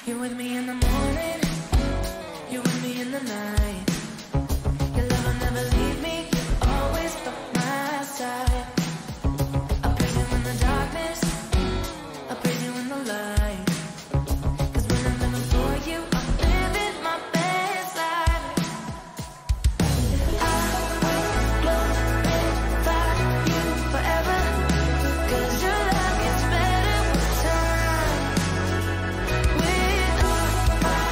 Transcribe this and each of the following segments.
You're with me in the morning, you're with me in the night. Your love will never leave me, always by my side. I praise you in the darkness, I praise you in the light. 'Cause when I'm living for you, I'm living my best life. I will glorify you forever, 'cause your love gets better with time. With all my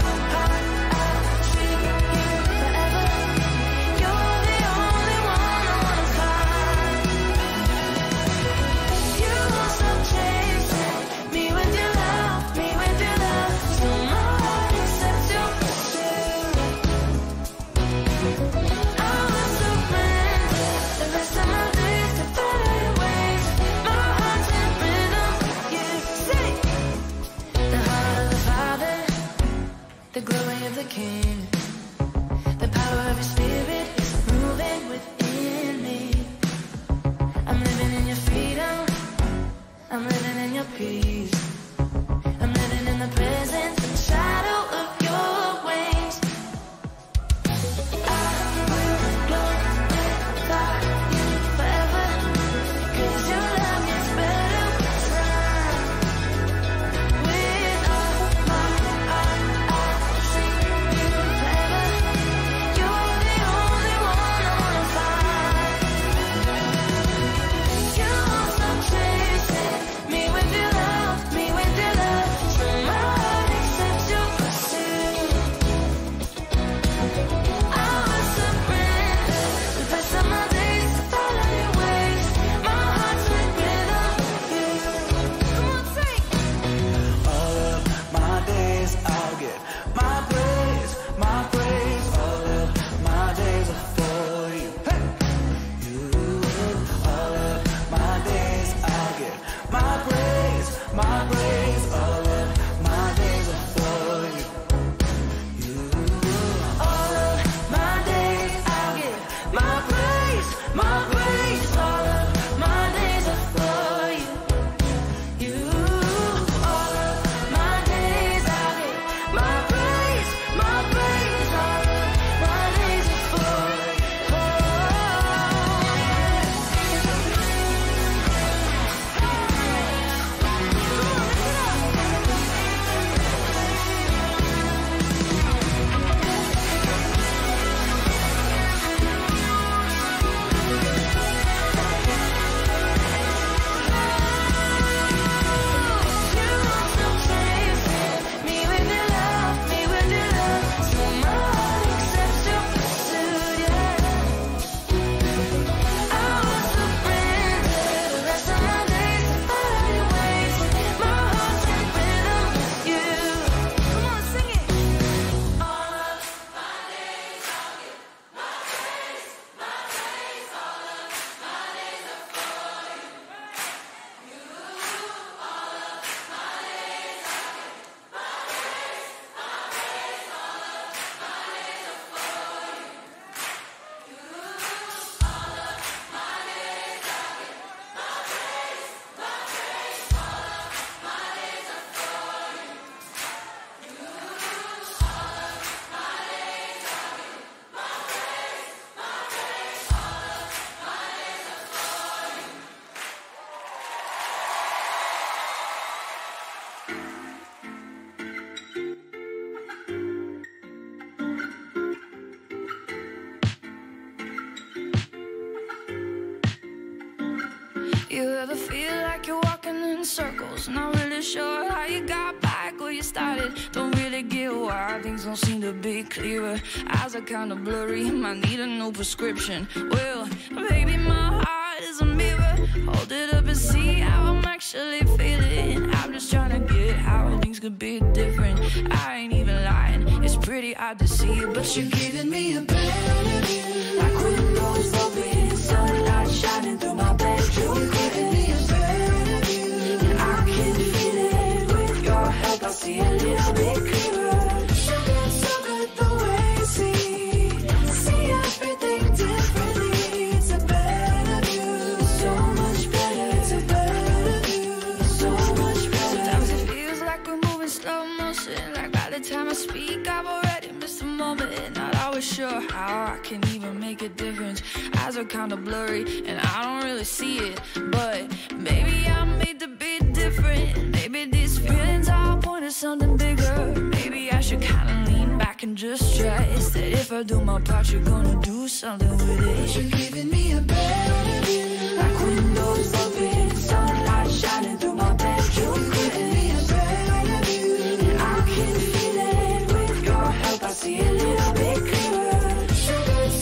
You ever feel like you're walking in circles? Not really sure how you got back where you started. Don't really get why things don't seem to be clearer. Eyes are kinda blurry, might need a new prescription. Well, baby, my heart is a mirror. Hold it up and see how I'm actually feeling. I'm just trying to get how things could be different. I ain't even lying, it's pretty hard to see it, but you're giving me a better view. Like windows open, sunlight shining through my bedroom. You're giving me a better view, and I can feel it. With your help, I see a little bit clearer. So good the way you see everything differently. It's a better view, so much better. It's a better view, so much better. Sometimes it feels like we're moving slow motion. Like by the time I speak, I've already missed a moment. Not always sure how I can even make a difference. Eyes are kinda blurry and I don't really see it, but maybe I'm made to be different. Maybe these feelings all point to something bigger. Maybe I should kinda lean back and just trust that if I do my part, you're gonna do something with it. You're giving me a better view, like windows open, sunlight shining through my bedroom. You're giving me a better view, and I can feel it. With your help, I see a little bit clearer.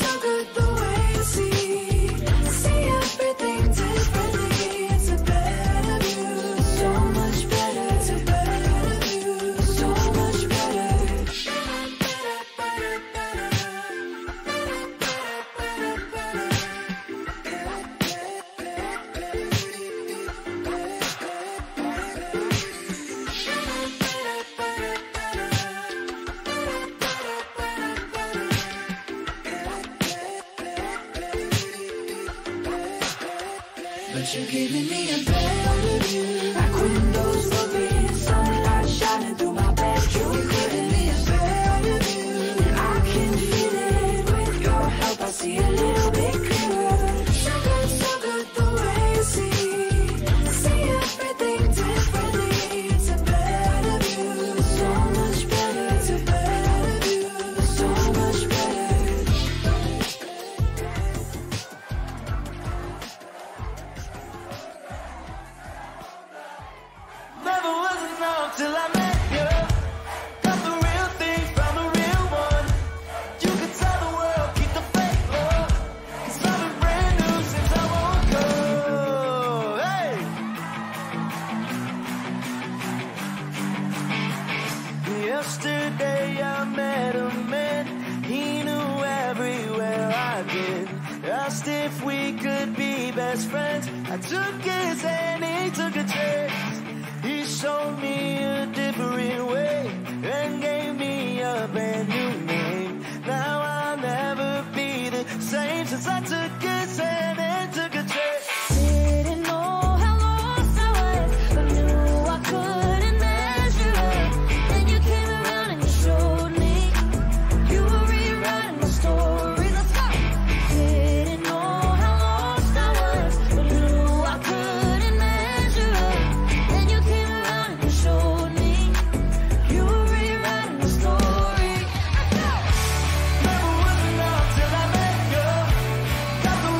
So good the way you see everything differently. It's a better view, so much better. It's a better view, so much better. But you're giving me a better view, like windows open, sunlight shining through my bedroom. You're giving me a better view, and I can feel it. With your help, I see a little bit clearer. So good the way you see everything differently. It's a better view, so much better. It's a better view, so much better. Never was enough till I met you. Got the real thing from the real one. You could tell the world, keep the fake love. 'Cause I've been brand new since I woke up. Hey! Yesterday I met a man. He knew everywhere I'd been. Asked if we could be best friends. I took his hand, he took a chance. He showed me a different way and gave me a brand new name. Now I'll never be the same since I took his hand and took a chance. Didn't know how lost I was, but knew I couldn't measure it. Then you came around and you showed me you were rewriting my story. Let's go. Didn't know how lost I was, but knew I couldn't measure it. Then you came around and you showed me you were rewriting my story. Let's go. Never was enough till I met you. Got the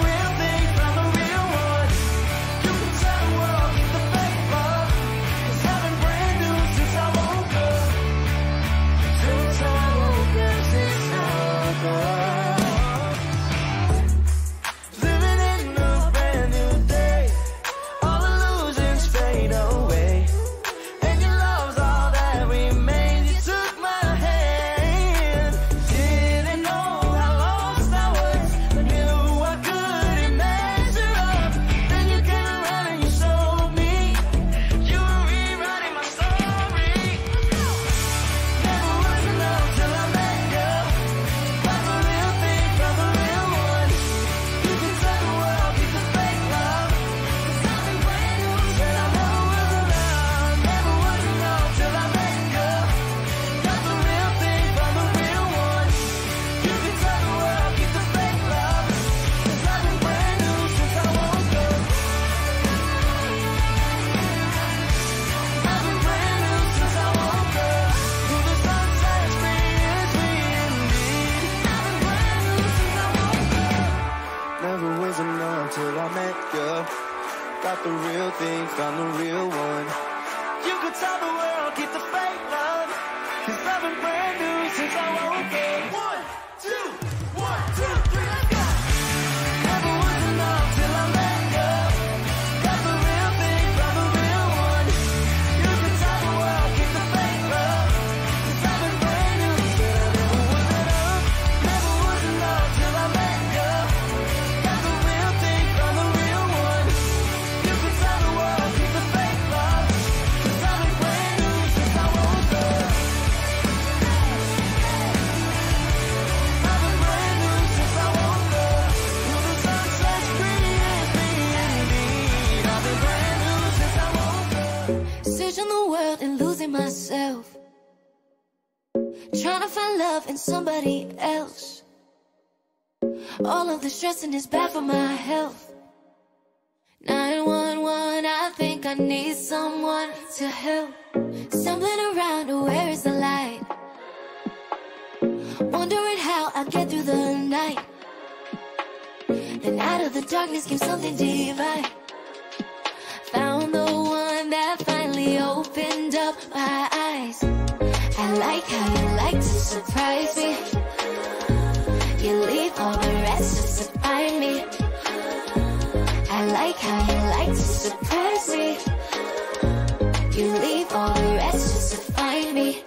got the real thing, found the real one. You could tell the world, keep the fake love, 'cause I've been brand new since I woke up. 1, 2, 1, 2, 3, let's go. Never was enough till I let go. Got the real thing, found the real one. You could tell the world, keep the fake love, 'cause I've been brand new. Said I never was enough, never was enough till I let go. Got the real thing, found the real one. You could tell the world, keep the fake love, 'cause I've been brand new since I woke up. I've been brand new since I woke up. Till the sun sets pretty as me indeed. I've been brand new since I woke up. Searching the world and losing myself, trying to find love in somebody else. All of the stressing is bad for my health. 911, I think I need someone to help. Stumbling around, where is the light? Wondering how I get through the night. Then out of the darkness came something divine. Found the one that finally opened up my eyes. I like how you like to surprise me. You leave all the rest just to find me. I like how you like to surprise me. You leave all the rest just to find me.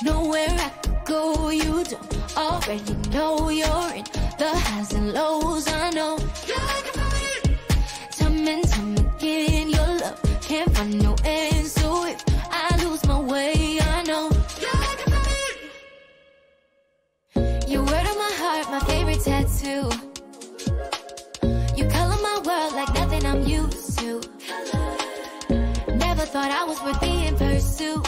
Nowhere I could go, you don't already know you're in the highs and lows. I know. Time and time again, your love can't find no end. So if I lose my way, I know. Your word on my heart, my favorite tattoo. You color my world like nothing I'm used to. Never thought I was worth being pursued.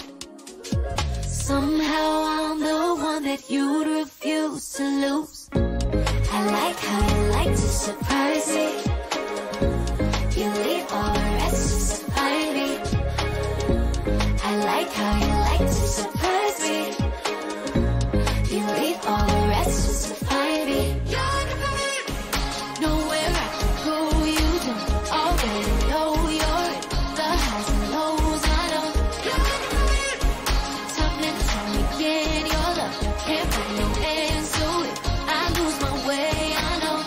Somehow I'm the one that you'd refuse to lose. I like how you like to surprise me. You leave all the rest just to find me. I like how you like to surprise me. You leave all the rest just to find me. Nowhere I can go, you don't already know you're in the highs and lows. I know. Time and time again, your love can't find no end. So if I lose my way, I know.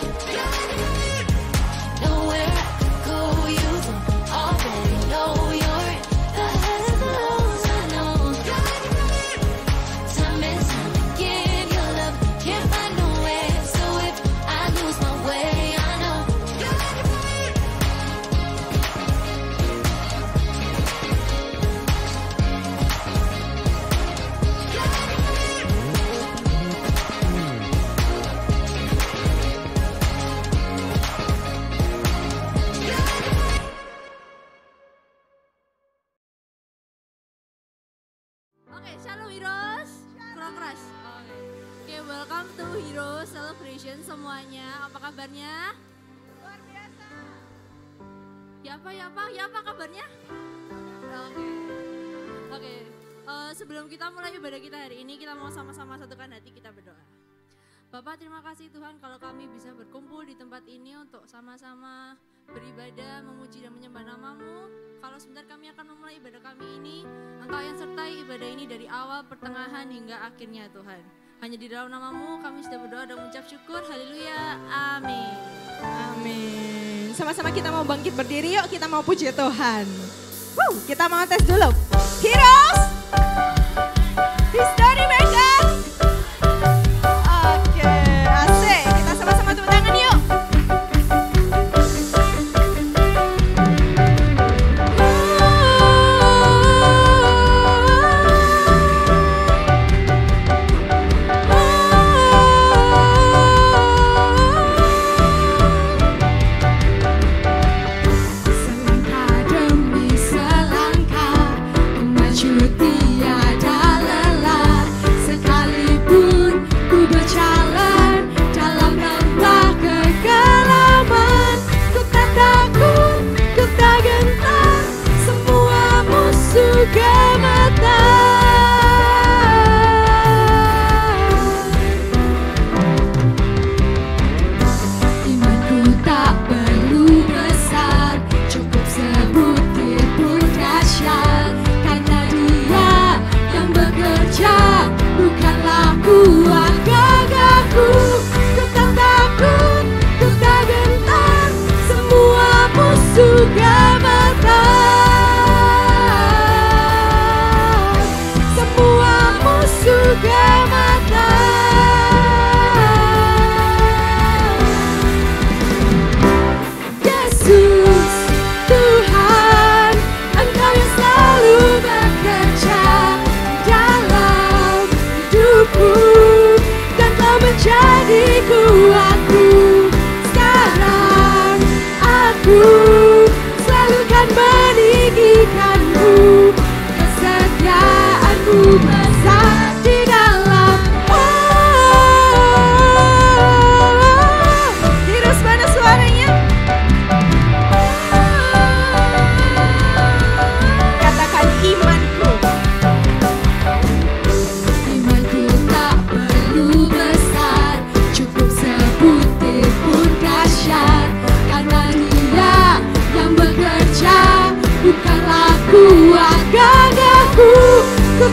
Nowhere I can go, you don't already know you're in the highs and lows. I know. Time and time again, your love can't find no end. So if I lose my way, I know. Oke, Shalom Heroes, kurang keras. Oke, welcome to Heroes Celebration semuanya. Apa kabarnya? Luar biasa. Ya apa kabarnya? Oke. Sebelum kita mulai ibadah kita hari ini, kita mau sama-sama satukan hati, kita berdoa. Bapak, terima kasih Tuhan kalau kami bisa berkumpul di tempat ini untuk sama-sama beribadah, memuji dan menyembah nama-Mu. Kalau sebentar kami akan memulai ibadah kami ini, Engkau yang sertai ibadah ini dari awal, pertengahan hingga akhirnya Tuhan. Hanya di dalam nama-Mu kami sudah berdoa dan mengucap syukur. Haleluya. Amin. Amin. Sama-sama kita mau bangkit berdiri, yuk kita mau puji Tuhan. Kita mau tes dulu. Heroes, History Maker. Oke, asik. Kita sama-sama tepuk tangan yuk. Selangkah demi selangkah maju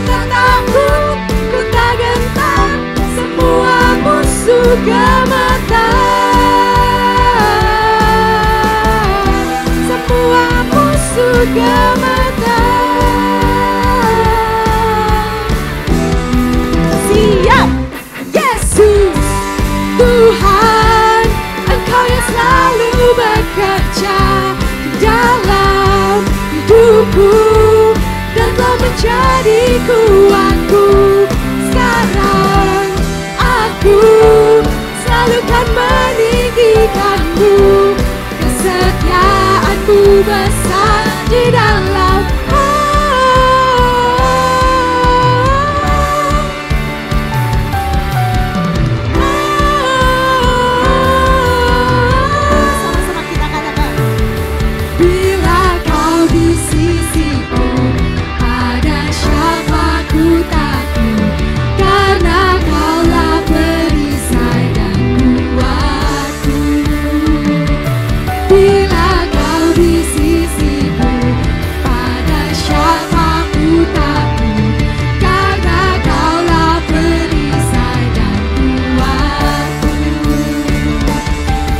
tak takut, ku tak gentar, semua musuh gemetar, semua musuh gemetar. Siap, Yesus Tuhan, Engkau yang selalu bekerja di dalam hidupku dan telah menjadi kuatku. Sekarang aku selalu kan meninggikanmu, kesetiaanmu besar di dalam sama-sama kita katakan. Bila kau di sisiku, pada siapa ku takut, karena kaulah perisai dan kuatku. Bila kau di sisiku, pada siapa ku takut, karena kaulah perisai dan kuatku.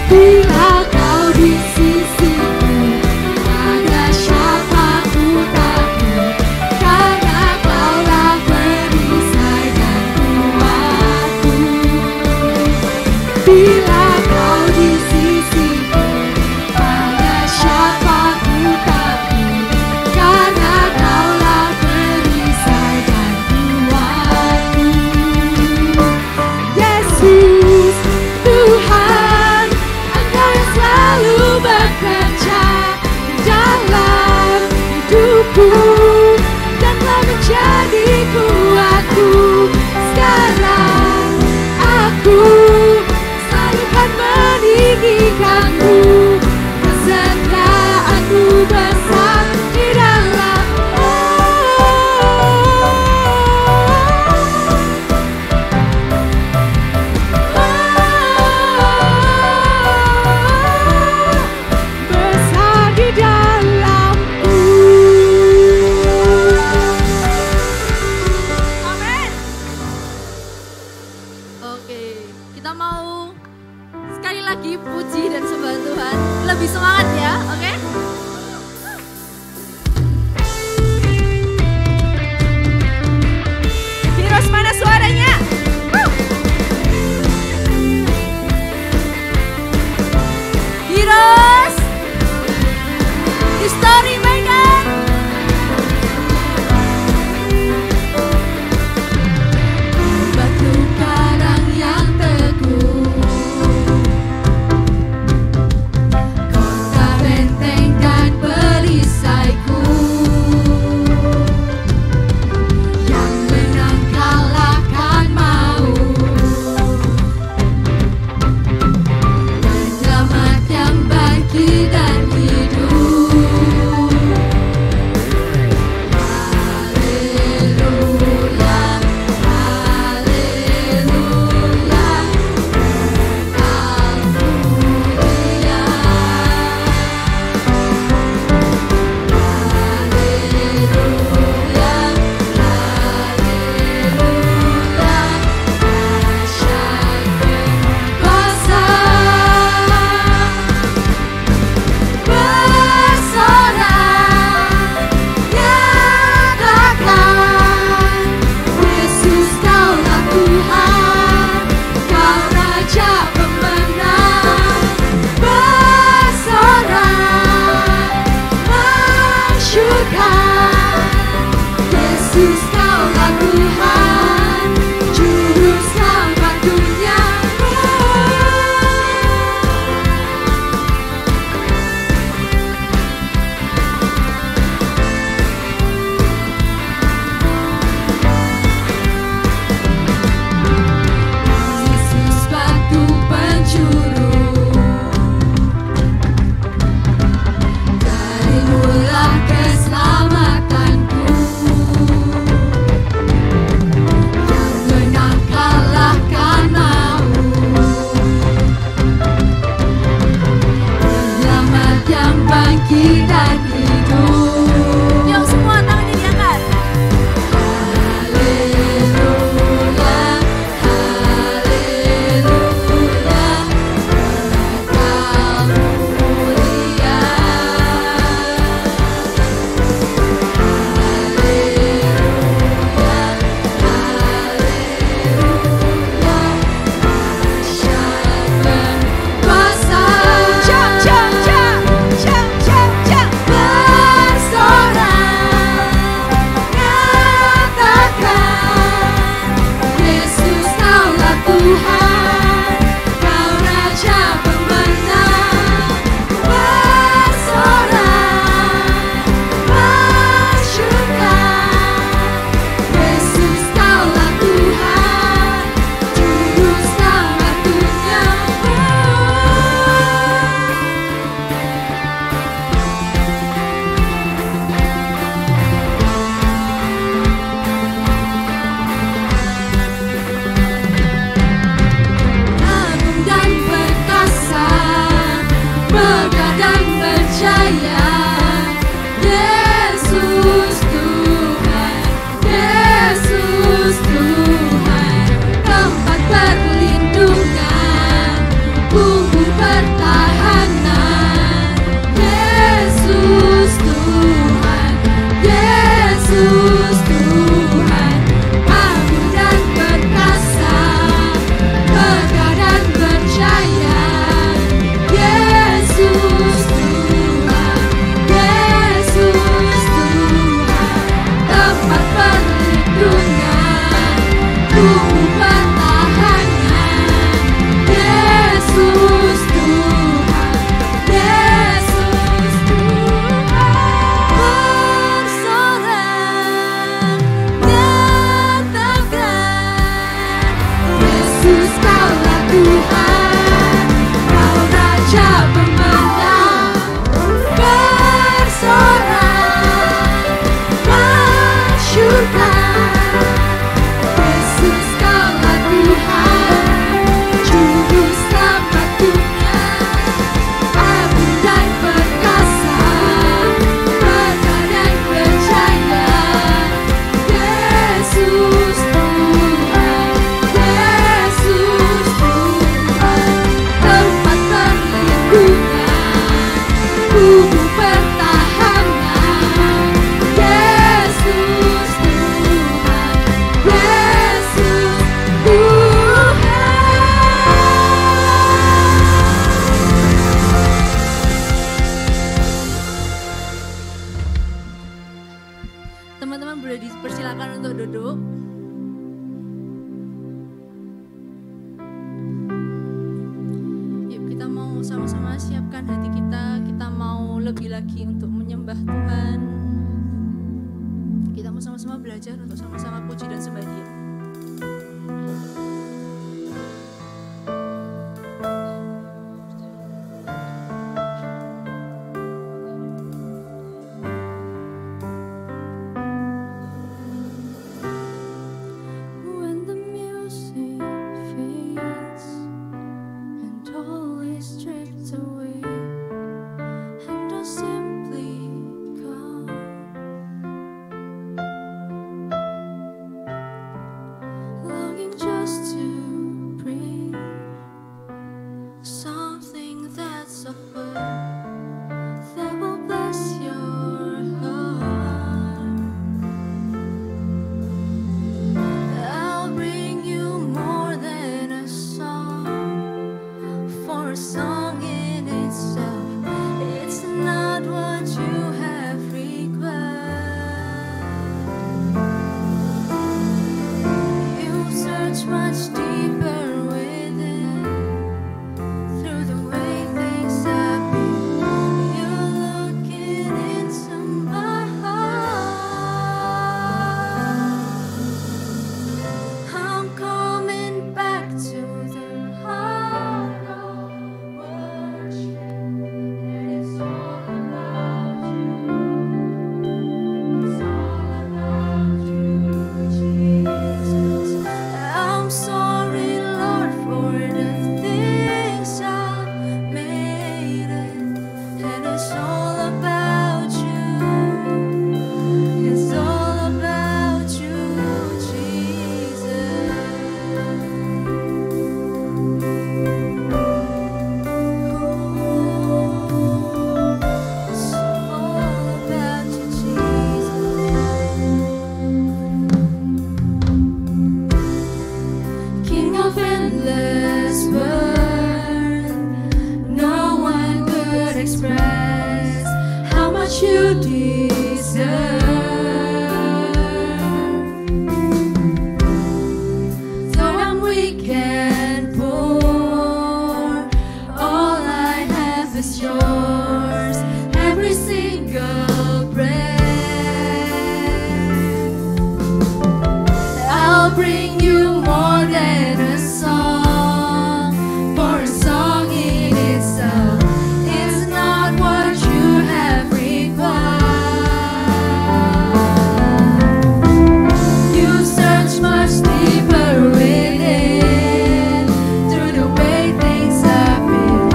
Bila kau di sisiku, pada siapa ku takut, karena kaulah perisai dan kuatku. Bila kau di sisiku, pada siapa ku takut, karena kaulah perisai dan kuatku. Yesus Tuhan, Engkau yang selalu bekerja di dalam hidupku dan telah menjadi kuatku. Sekarang aku selalu kan meninggikanmu, kesetiaanmu besar di dalam besar di dalamku. Amin. Oke, kita mau sekali lagi puji dan sembah Tuhan. Lebih semangat ya, oke? Heroes, mana suaranya? Heroes, History Medan. Batu karang yang teguh, kota benteng dan perisaiku, yang menang kalahkan maut, penyelamat yang bangkit dan hidup. Haleluya, haleluya, engkau mulia. Haleluya, haleluya, dahsyat berkuasa, bersorak, nyatakan Yesus kaulah Tuhan, Kau Raja pemenang, bersorak, masyurkan Yesus kaulah Tuhan, Juru Selamat dunia. Yesus batu penjuru, darimulah keselamatanku, yang menang kalahkan maut, penyelamat yang bangkit dan hidup. Yuk semua tangannya diangkat. silakan untuk duduk. Yuk kita mau sama-sama siapkan hati kita mau lebih lagi untuk menyembah Tuhan. Kita mau sama-sama belajar untuk sama-sama puji dan sembah Dia. When the music fades and all is stripped away, and I simply come, longing just to bring something that's of worth that will bless your heart. I'll bring you more than a song, for a song in itself, it's not what you have required. You search much deeper within, through the way things have been. You're looking into my heart. I'm coming back to the heart of worship. It's all about you. It's all about you, Jesus. I'm sorry, Lord, for the things I've made it, and it's all about you. It's all about you, Jesus. It's all about you, Jesus. King of endless worth, no one could express how much you deserve. Though I'm weak and poor, all I have is yours, every single breath. I'll bring you more than a song, for a song in itself is not what you have required. You search much deeper within, through the way things have been.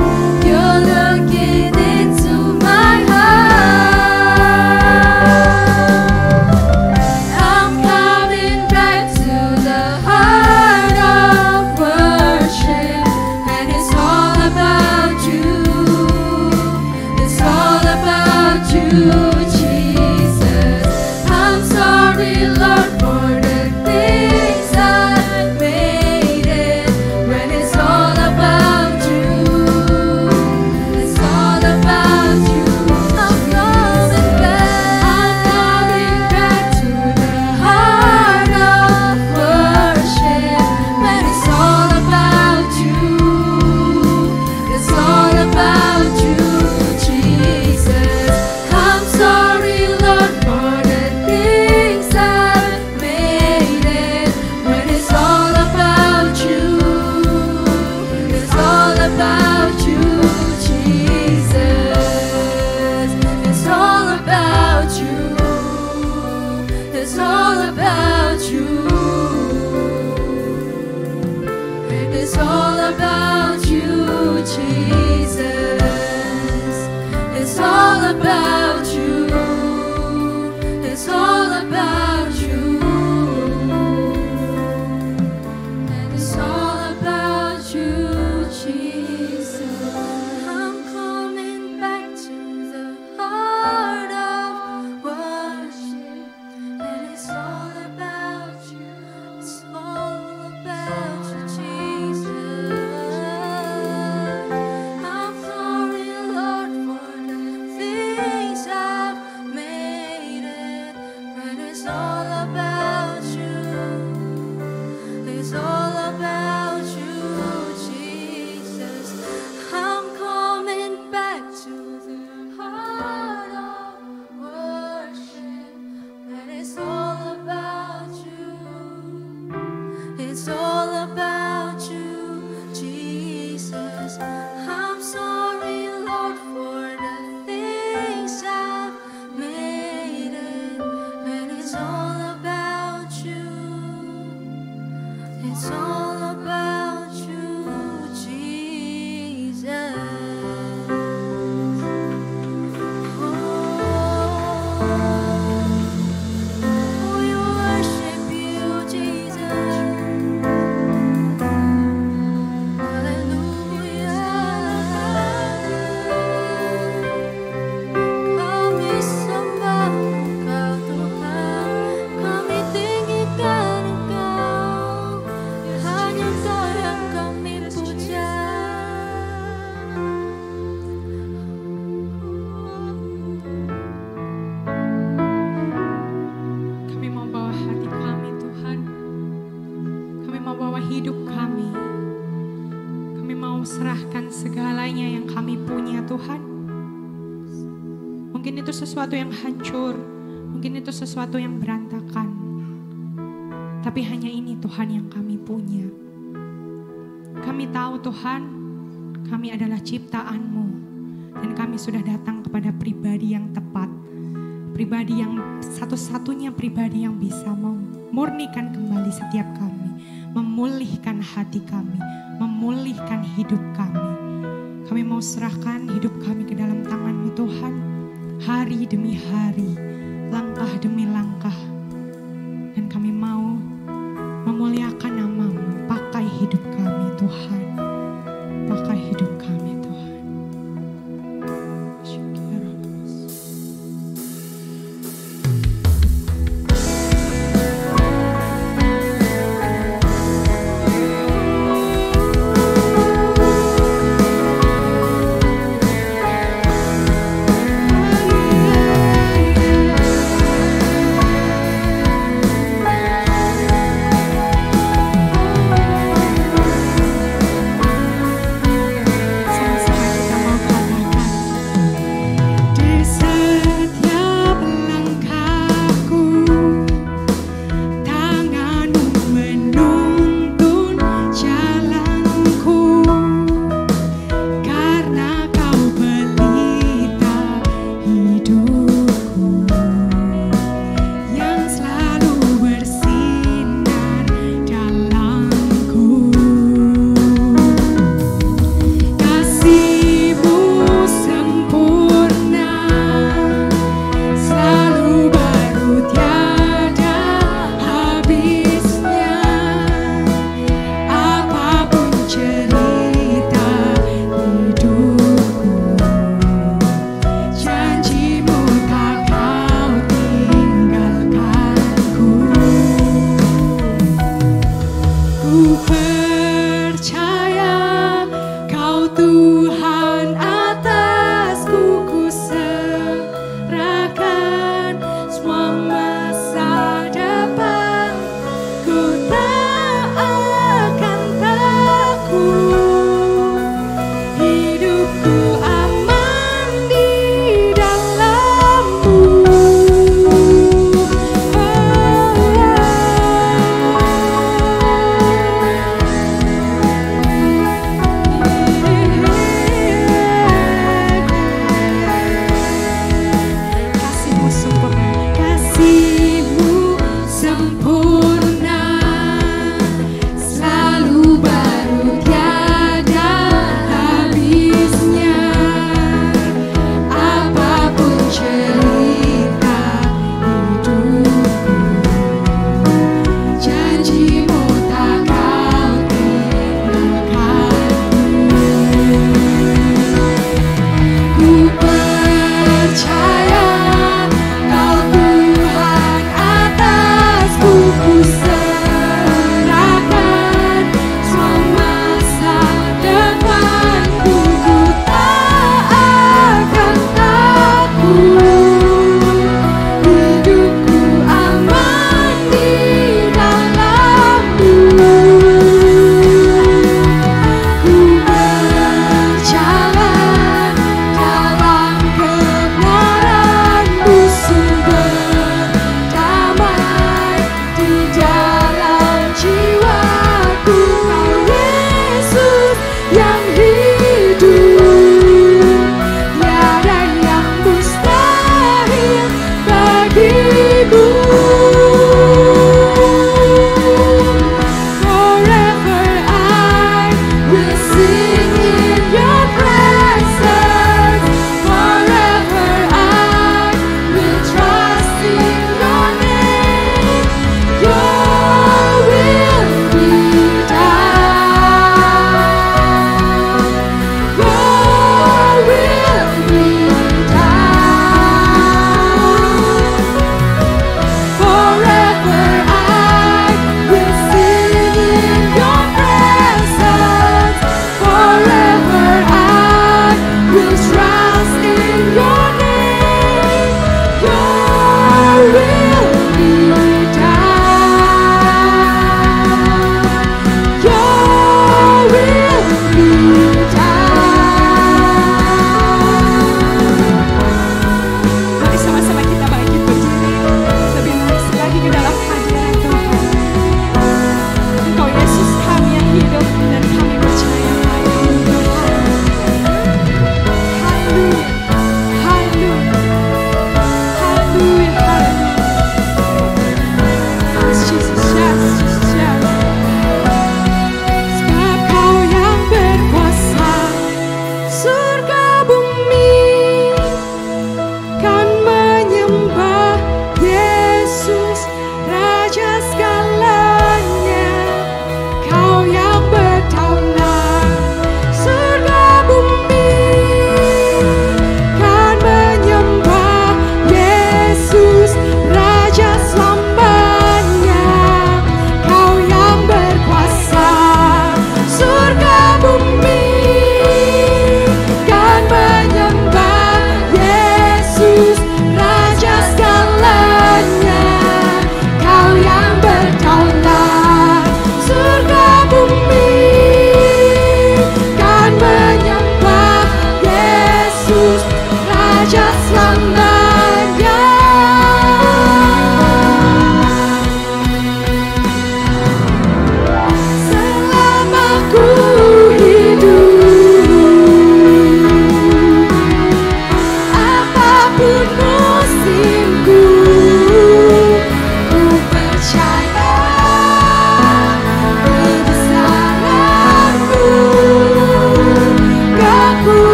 You're looking into my heart. I'm coming back to the heart of worship, and it's all about you. It's all about you, Jesus. I'm sorry, Lord, for the things I've made it, when it's all about you. It's all about you. I'm coming back to the heart of worship, when it's all about you. It's all about you, Jesus. I'm menyerahkan segalanya yang kami punya Tuhan. Mungkin itu sesuatu yang hancur, mungkin itu sesuatu yang berantakan. Tapi hanya ini Tuhan yang kami punya. Kami tahu Tuhan, kami adalah ciptaan-Mu. Dan kami sudah datang kepada pribadi yang tepat. Pribadi yang satu-satunya pribadi yang bisa memurnikan kembali setiap kami. Memulihkan hati kami, memulihkan hidup kami. Kami mau serahkan hidup kami ke dalam tangan-Mu Tuhan. Hari demi hari, langkah demi langkah. Dan kami mau memuliakan nama-Mu. Pakai hidup kami Tuhan. Pakai hidup kami Tuhan.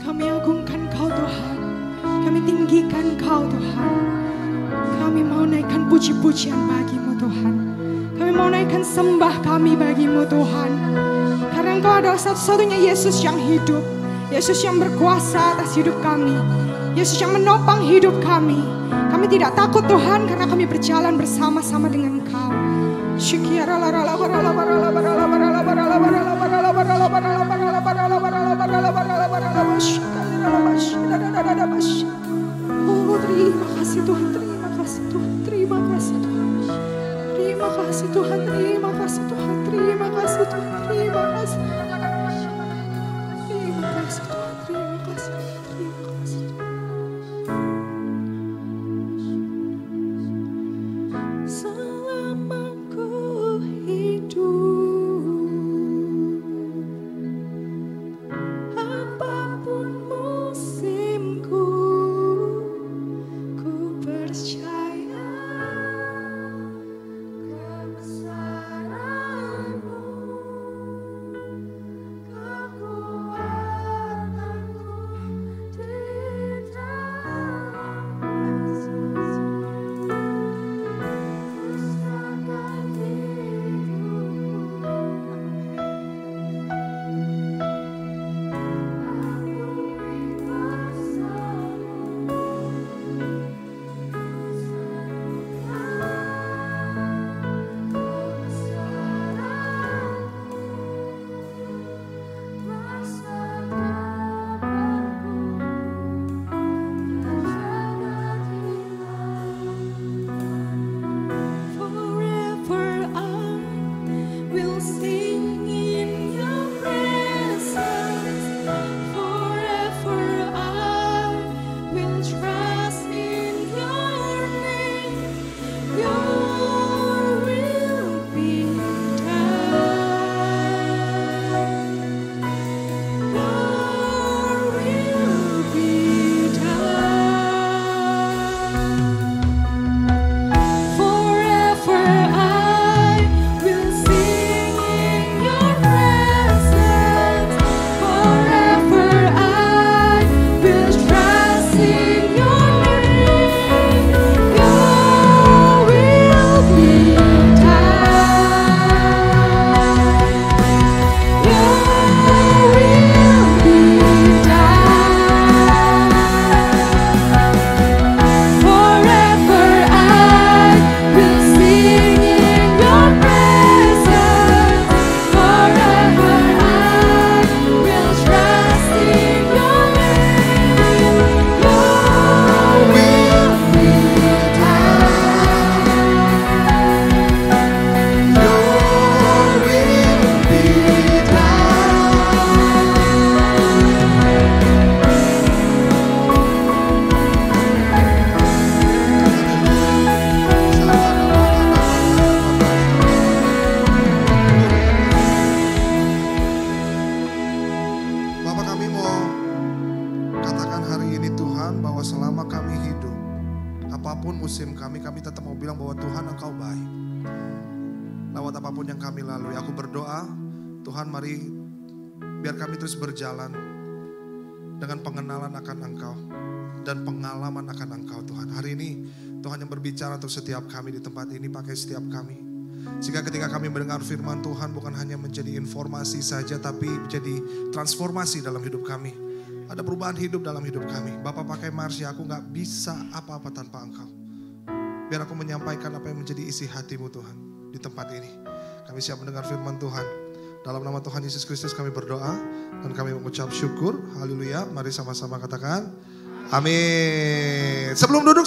Kami agungkan Kau Tuhan, kami tinggikan Kau Tuhan. Kami mau naikkan puji-pujian bagi-Mu Tuhan. Kami mau naikkan sembah kami bagi-Mu Tuhan. Karena Engkau adalah satu-satunya Yesus yang hidup, Yesus yang berkuasa atas hidup kami, Yesus yang menopang hidup kami. Kami tidak takut Tuhan karena kami berjalan bersama-sama dengan Engkau. Oh, terima kasih Tuhan, terima kasih Tuhan, terima kasih Tuhan. Terima kasih Tuhan, terima kasih Tuhan, terima kasih Tuhan, terima kasih. Terima kasih Tuhan, terima kasih, terima kasih Tuhan. Selama ku hidup, apapun musimku, ku percaya kebesaran-Mu, kekuatanmu di dalam kasih-Mu. Serahkan hidupku, akui kuasa-Mu, kami tetap mau bilang bahwa Tuhan Engkau baik. Lewat apapun yang kami lalui, aku berdoa, Tuhan mari biar kami terus berjalan dengan pengenalan akan Engkau dan pengalaman akan Engkau Tuhan. Hari ini Tuhan yang berbicara untuk setiap kami di tempat ini, pakai setiap kami. Sehingga ketika kami mendengar firman Tuhan bukan hanya menjadi informasi saja, tapi menjadi transformasi dalam hidup kami. Ada perubahan hidup dalam hidup kami. Bapak pakai Marsha, aku gak bisa apa-apa tanpa Engkau. Biar aku menyampaikan apa yang menjadi isi hatimu Tuhan di tempat ini. Kami siap mendengar firman Tuhan. Dalam nama Tuhan Yesus Kristus kami berdoa dan kami mengucap syukur. Haleluya. Mari sama-sama katakan amin. Sebelum duduk.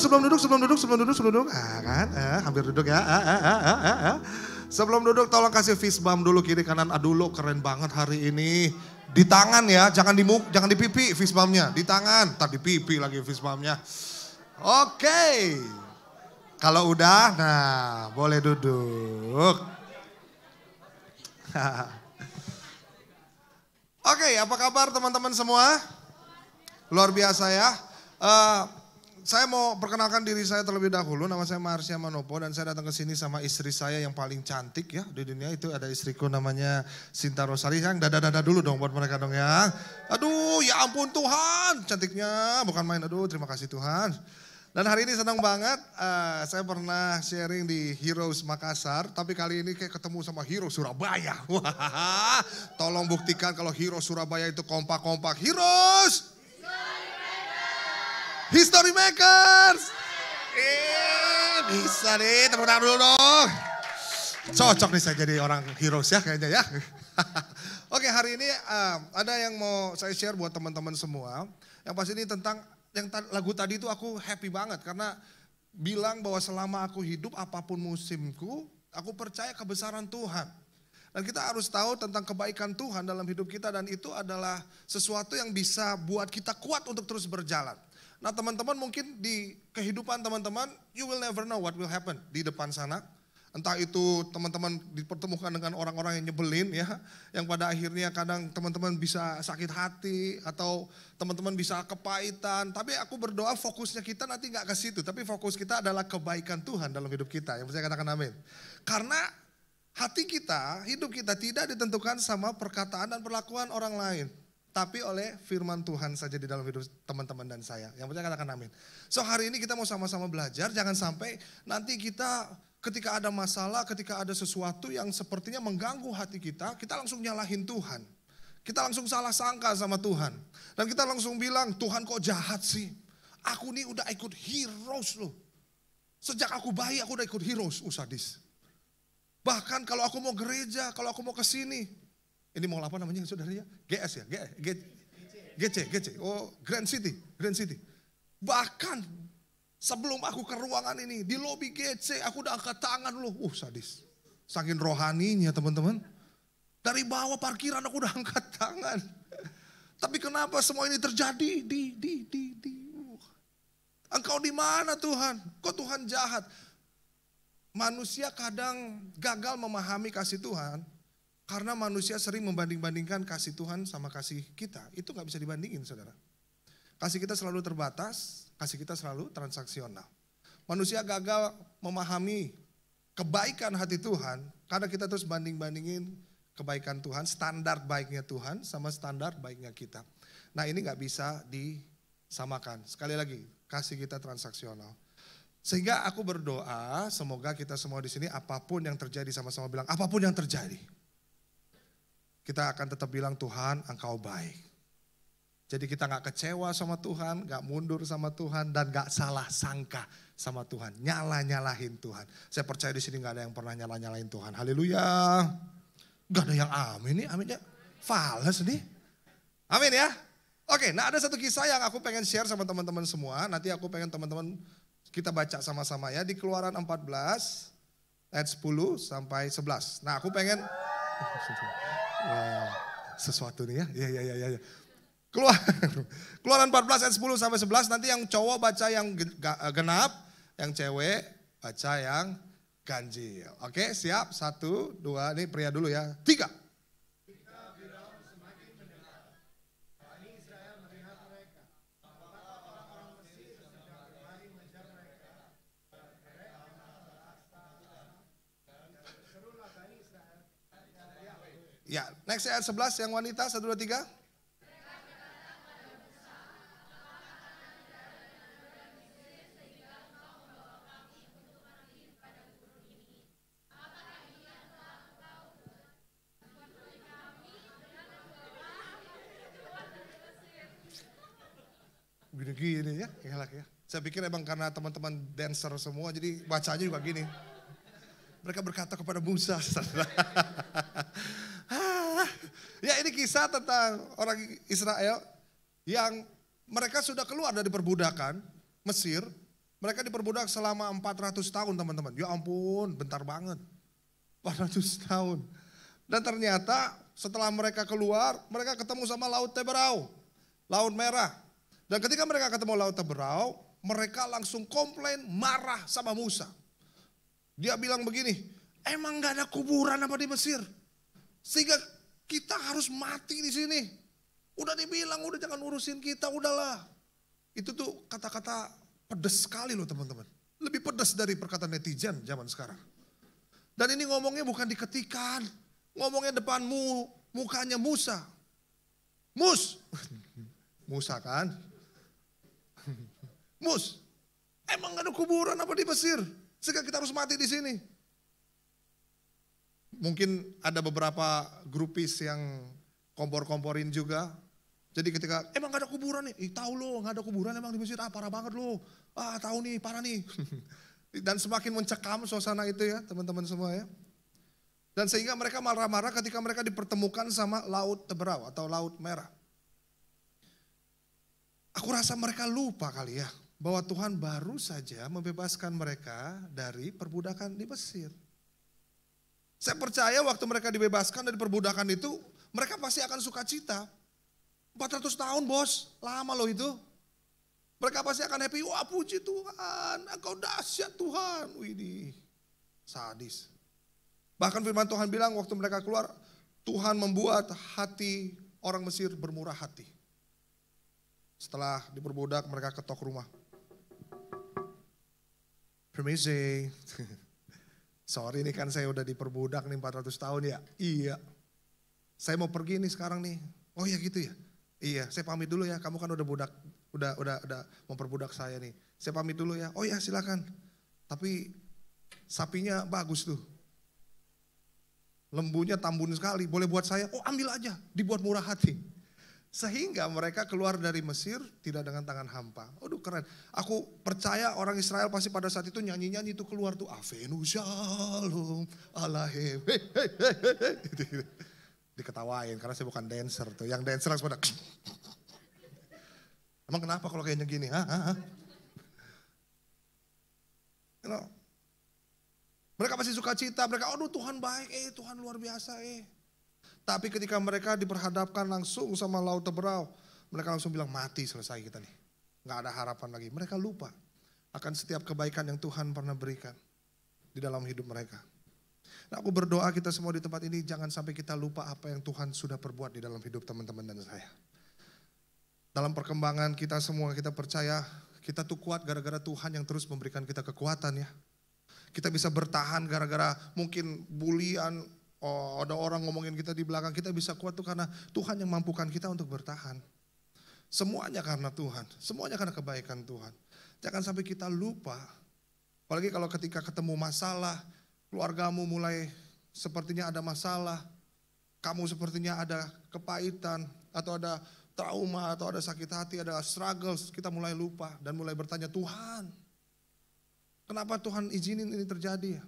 Hampir duduk ya. Sebelum duduk tolong kasih fist bump dulu kiri kanan. Aduh lo keren banget hari ini. Di tangan ya, jangan di pipi fist bumpnya. Di tangan, ntar di pipi lagi fist bumpnya. Oke. Kalau udah, nah boleh duduk. Oke, apa kabar teman-teman semua? Luar biasa ya. Saya mau perkenalkan diri saya terlebih dahulu. Nama saya Marsha Manopo dan saya datang ke sini sama istri saya yang paling cantik ya di dunia. Itu ada istriku namanya Sinta Rosari. Yang dada-dada dulu dong buat mereka dong ya. Aduh, ya ampun Tuhan, cantiknya bukan main. Aduh, terima kasih Tuhan. Dan hari ini senang banget, saya pernah sharing di Heroes Makassar, tapi kali ini kayak ketemu sama Heroes Surabaya. Wah, tolong buktikan kalau Heroes Surabaya itu kompak-kompak. Heroes! History Makers! Bisa nih, tepuk tangan dulu dong. Cocok nih saya jadi orang Heroes ya kayaknya ya. Oke, hari ini ada yang mau saya share buat teman-teman semua. Yang pasti ini tentang lagu tadi itu aku happy banget karena bilang bahwa selama aku hidup apapun musimku, aku percaya kebesaran Tuhan. Dan kita harus tahu tentang kebaikan Tuhan dalam hidup kita dan itu adalah sesuatu yang bisa buat kita kuat untuk terus berjalan. Nah teman-teman mungkin di kehidupan teman-teman, you will never know what will happen di depan sana. Entah itu teman-teman dipertemukan dengan orang-orang yang nyebelin ya. Yang pada akhirnya kadang teman-teman bisa sakit hati atau teman-teman bisa kepahitan. Tapi aku berdoa fokusnya kita nanti gak ke situ. Tapi fokus kita adalah kebaikan Tuhan dalam hidup kita. Yang saya katakan amin. Karena hati kita, hidup kita tidak ditentukan sama perkataan dan perlakuan orang lain. Tapi oleh firman Tuhan saja di dalam hidup teman-teman dan saya. Yang saya katakan amin. So hari ini kita mau sama-sama belajar. Jangan sampai nanti kita ketika ada masalah, ketika ada sesuatu yang sepertinya mengganggu hati kita langsung nyalahin Tuhan. Kita langsung salah sangka sama Tuhan. Dan kita langsung bilang, Tuhan kok jahat sih? Aku nih udah ikut Heroes loh. Sejak aku bayi aku udah ikut Heroes, sadis. Bahkan kalau aku mau gereja, kalau aku mau ke sini. Ini mau apa namanya saudaranya? GS ya? GC. Oh, Grand City. Bahkan sebelum aku ke ruangan ini, di lobi GC aku udah angkat tangan loh. Sadis. Saking rohaninya teman-teman. Dari bawah parkiran aku udah angkat tangan. Tapi kenapa semua ini terjadi Engkau di mana Tuhan? Kok Tuhan jahat? Manusia kadang gagal memahami kasih Tuhan. Karena manusia sering membanding-bandingkan kasih Tuhan sama kasih kita. Itu gak bisa dibandingin saudara. Kasih kita selalu terbatas, kasih kita selalu transaksional. Manusia gagal memahami kebaikan hati Tuhan karena kita terus banding-bandingin kebaikan Tuhan, standar baiknya Tuhan sama standar baiknya kita. Nah ini gak bisa disamakan. Sekali lagi, kasih kita transaksional. Sehingga aku berdoa semoga kita semua di sini apapun yang terjadi sama-sama bilang apapun yang terjadi. Kita akan tetap bilang Tuhan Engkau baik. Jadi kita gak kecewa sama Tuhan, gak mundur sama Tuhan, dan gak salah sangka sama Tuhan. Nyala-nyalahin Tuhan. Saya percaya di sini gak ada yang pernah nyala-nyalahin Tuhan. Haleluya. Gak ada yang amin nih, aminnya fales nih. Amin ya. Oke, nah ada satu kisah yang aku pengen share sama teman-teman semua. Nanti aku pengen teman-teman kita baca sama-sama ya. Di Keluaran 14 ayat 10 sampai 11. Nah aku pengen... Wow, sesuatu nih ya. Ya. Keluaran 14 ayat 10 sampai 11. Nanti yang cowok baca yang genap, yang cewek baca yang ganjil. Oke, siap? 1, 2, ini pria dulu ya. 3. Ya, next ayat 11 yang wanita, 1, 2, 3. Gini-gini ya, ya. Saya pikir emang karena teman-teman dancer semua, jadi bacanya juga gini. Mereka berkata kepada Musa. Ya ini kisah tentang orang Israel yang mereka sudah keluar dari perbudakan Mesir. Mereka diperbudak selama 400 tahun teman-teman. Ya ampun, bentar banget. 400 tahun. Dan ternyata setelah mereka keluar, mereka ketemu sama Laut Teberau, Laut Merah. Dan ketika mereka ketemu Laut Teberau, mereka langsung komplain, marah sama Musa. Dia bilang begini, emang gak ada kuburan apa di Mesir? Sehingga kita harus mati di sini. Udah dibilang, udah jangan urusin kita, udahlah. Itu tuh kata-kata pedas sekali loh teman-teman. Lebih pedas dari perkataan netizen zaman sekarang. Dan ini ngomongnya bukan diketikan, ngomongnya depanmu, mukanya Musa. Musa kan? Emang gak ada kuburan apa di Mesir? Sehingga kita harus mati di sini. Mungkin ada beberapa grupis yang kompor-komporin juga. Jadi ketika emang gak ada kuburan nih, tahu lo gak ada kuburan emang di Mesir, parah banget lo. Tahu nih, parah nih. Dan semakin mencekam suasana itu ya teman-teman semua ya. Dan sehingga mereka marah-marah ketika mereka dipertemukan sama Laut Teberau atau Laut Merah. Aku rasa mereka lupa kali ya, bahwa Tuhan baru saja membebaskan mereka dari perbudakan di Mesir. Saya percaya waktu mereka dibebaskan dari perbudakan itu, mereka pasti akan sukacita. 400 tahun bos, lama loh itu. Mereka pasti akan happy, wah puji Tuhan, engkau dahsyat Tuhan. Widih, sadis. Bahkan firman Tuhan bilang waktu mereka keluar, Tuhan membuat hati orang Mesir bermurah hati. Setelah diperbudak mereka ketok rumah. Permisi. Sorry ini kan saya udah diperbudak nih 400 tahun ya. Iya. Saya mau pergi nih sekarang nih. Oh ya gitu ya. Iya, saya pamit dulu ya. Kamu kan udah memperbudak saya nih. Saya pamit dulu ya. Oh ya silakan. Tapi sapinya bagus tuh. Lembunya tambun sekali. Boleh buat saya? Oh ambil aja. Dibuat murah hati. Sehingga mereka keluar dari Mesir tidak dengan tangan hampa. Aduh keren. Aku percaya orang Israel pasti pada saat itu nyanyi-nyanyi itu keluar tuh. Avenu shalom alahem. Diketawain karena saya bukan dancer tuh. Yang dancer langsung pada. Emang kenapa kalau kayaknya gini? You know, mereka pasti suka cita. Mereka aduh Tuhan baik. Tuhan luar biasa. Tapi ketika mereka diperhadapkan langsung sama Laut Teberau, mereka langsung bilang mati selesai kita nih. Gak ada harapan lagi. Mereka lupa akan setiap kebaikan yang Tuhan pernah berikan di dalam hidup mereka. Nah, aku berdoa kita semua di tempat ini jangan sampai kita lupa apa yang Tuhan sudah perbuat di dalam hidup teman-teman dan saya. Dalam perkembangan kita semua kita percaya kita tuh kuat gara-gara Tuhan yang terus memberikan kita kekuatan ya. Kita bisa bertahan gara-gara mungkin bulian. Oh, ada orang ngomongin kita di belakang, kita bisa kuat tuh karena Tuhan yang mampukan kita untuk bertahan. Semuanya karena Tuhan, semuanya karena kebaikan Tuhan. Jangan sampai kita lupa, apalagi kalau ketika ketemu masalah, keluargamu mulai sepertinya ada masalah, kamu sepertinya ada kepahitan, atau ada trauma, atau ada sakit hati, ada struggles, kita mulai lupa dan mulai bertanya, Tuhan, kenapa Tuhan izinin ini terjadi ya?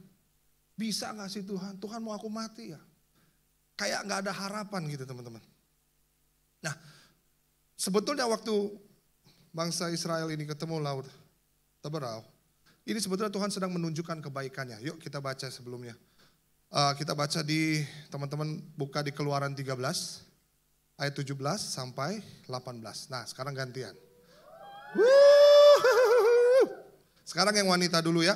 Bisa gak sih Tuhan? Tuhan mau aku mati ya? Kayak gak ada harapan gitu teman-teman. Nah sebetulnya waktu bangsa Israel ini ketemu Laut Teberau. Ini sebetulnya Tuhan sedang menunjukkan kebaikannya. Yuk kita baca sebelumnya. Kita baca di teman-teman buka di Keluaran 13. Ayat 17 sampai 18. Nah sekarang gantian. Sekarang yang wanita dulu ya.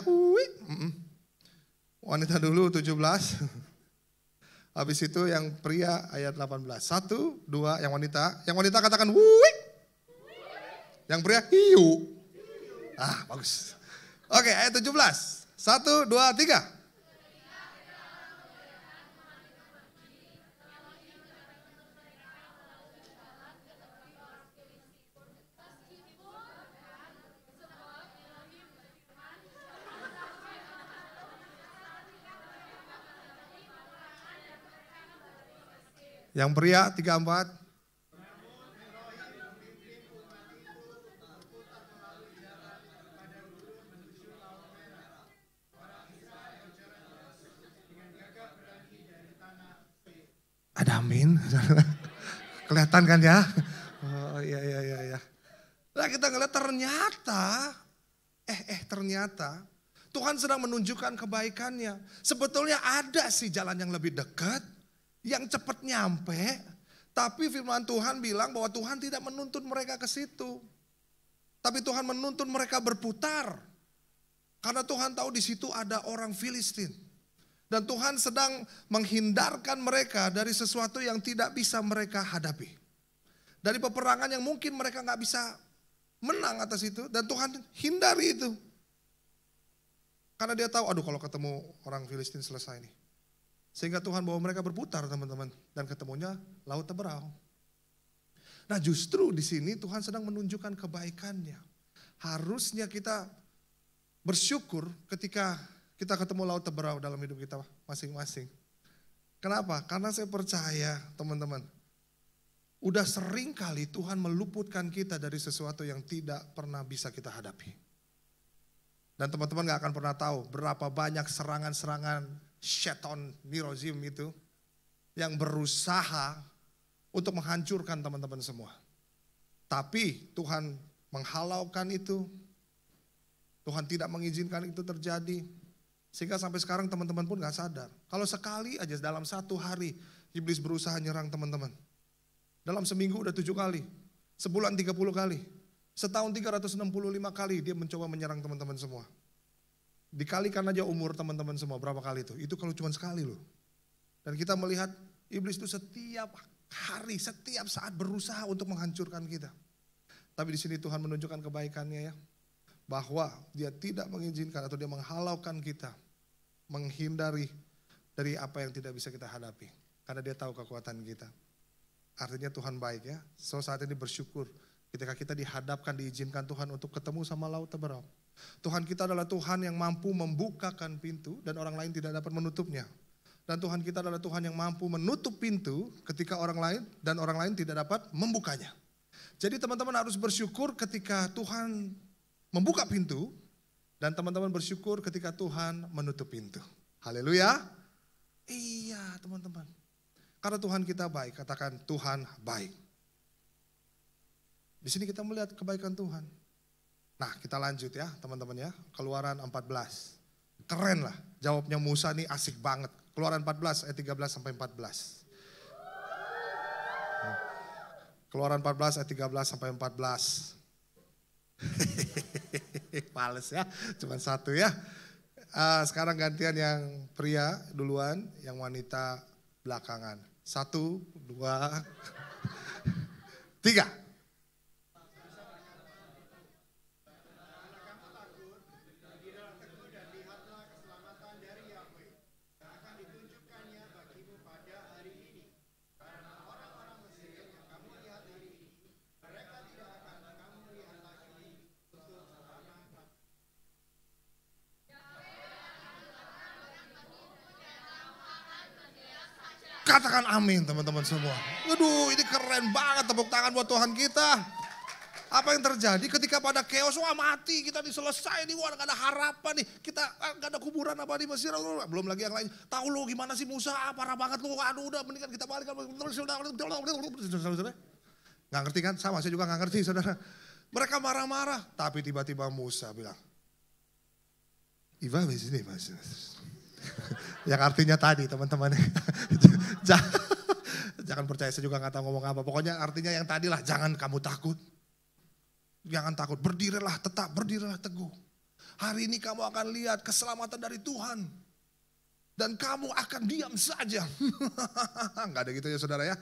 Wanita dulu 17. Habis itu yang pria ayat 18. 1, 2, yang wanita katakan wuih. Yang pria hiu. Bagus. Oke, ayat 17. 1, 2, 3. Yang pria 34. Ada amin. Kelihatan kan ya? Oh iya. Nah kita ngeliat ternyata Tuhan sedang menunjukkan kebaikannya. Sebetulnya ada sih jalan yang lebih dekat, yang cepat nyampe. Tapi firman Tuhan bilang bahwa Tuhan tidak menuntun mereka ke situ. Tapi Tuhan menuntun mereka berputar. Karena Tuhan tahu di situ ada orang Filistin. Dan Tuhan sedang menghindarkan mereka dari sesuatu yang tidak bisa mereka hadapi. Dari peperangan yang mungkin mereka nggak bisa menang atas itu. Dan Tuhan hindari itu. Karena dia tahu, aduh kalau ketemu orang Filistin selesai nih. Sehingga Tuhan bawa mereka berputar teman-teman. Dan ketemunya Laut Teberau. Nah justru di sini Tuhan sedang menunjukkan kebaikannya. Harusnya kita bersyukur ketika kita ketemu Laut Teberau dalam hidup kita masing-masing. Kenapa? Karena saya percaya teman-teman. Udah sering kali Tuhan meluputkan kita dari sesuatu yang tidak pernah bisa kita hadapi. Dan teman-teman gak akan pernah tahu berapa banyak serangan-serangan Syeton Nirozim itu yang berusaha untuk menghancurkan teman-teman semua. Tapi Tuhan menghalaukan itu. Tuhan tidak mengizinkan itu terjadi. Sehingga sampai sekarang teman-teman pun gak sadar. Kalau sekali aja dalam satu hari iblis berusaha nyerang teman-teman. Dalam seminggu udah 7 kali. Sebulan 30 kali. Setahun 365 kali dia mencoba menyerang teman-teman semua. Dikalikan aja umur teman-teman semua berapa kali itu. Itu kalau cuma sekali loh. Dan kita melihat iblis itu setiap hari, setiap saat berusaha untuk menghancurkan kita. Tapi di sini Tuhan menunjukkan kebaikannya ya. Bahwa dia tidak mengizinkan atau dia menghalaukan kita. Menghindari dari apa yang tidak bisa kita hadapi. Karena dia tahu kekuatan kita. Artinya Tuhan baik ya. So saat ini bersyukur ketika kita dihadapkan, diizinkan Tuhan untuk ketemu sama Laut Teberau. Tuhan kita adalah Tuhan yang mampu membukakan pintu dan orang lain tidak dapat menutupnya. Dan Tuhan kita adalah Tuhan yang mampu menutup pintu ketika orang lain dan orang lain tidak dapat membukanya. Jadi teman-teman harus bersyukur ketika Tuhan membuka pintu dan teman-teman bersyukur ketika Tuhan menutup pintu. Haleluya. Iya teman-teman. Karena Tuhan kita baik, katakan Tuhan baik. Di sini kita melihat kebaikan Tuhan. Nah kita lanjut ya teman-teman ya. Keluaran 14. Keren lah jawabnya Musa nih asik banget. Keluaran 14 ayat 13 sampai 14. Keluaran 14 ayat 13 sampai 14. Males ya, cuma satu ya. Sekarang gantian yang pria duluan, yang wanita belakangan. 1, 2, 3. Katakan amin teman-teman semua. Waduh ini keren banget, tepuk tangan buat Tuhan kita. Apa yang terjadi ketika pada chaos, wah mati kita diselesai nih, wah gak ada harapan nih. Kita gak ada kuburan apa di Mesir, belum lagi yang lain. Tahu lo gimana sih Musa, parah banget lo, aduh udah mendingan kita balik. Gak ngerti kan, sama saya juga gak ngerti saudara. Mereka marah-marah, tapi tiba-tiba Musa bilang, Iva sini mas. Yang artinya tadi teman-teman. Jangan percaya, saya juga gak tahu ngomong apa. Pokoknya artinya yang tadi lah, jangan kamu takut. Jangan takut, berdirilah tetap, berdirilah teguh. Hari ini kamu akan lihat keselamatan dari Tuhan. Dan kamu akan diam saja. Gak ada gitu ya saudara ya.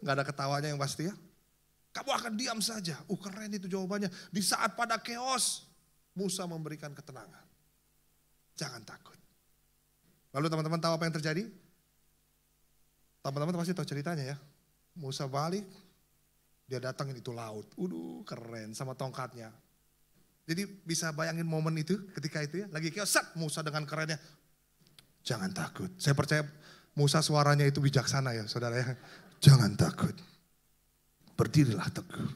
Gak ada ketawanya yang pasti ya. Kamu akan diam saja. Keren itu jawabannya. Di saat pada chaos, Musa memberikan ketenangan. Jangan takut. Lalu teman-teman tahu apa yang terjadi? Teman-teman pasti tahu ceritanya ya. Musa balik, dia datangin itu laut. Keren sama tongkatnya. Jadi bisa bayangin momen itu ketika itu ya. Lagi chaos, Musa dengan kerennya. Jangan takut. Saya percaya Musa suaranya itu bijaksana ya saudara ya. Jangan takut, berdirilah teguh.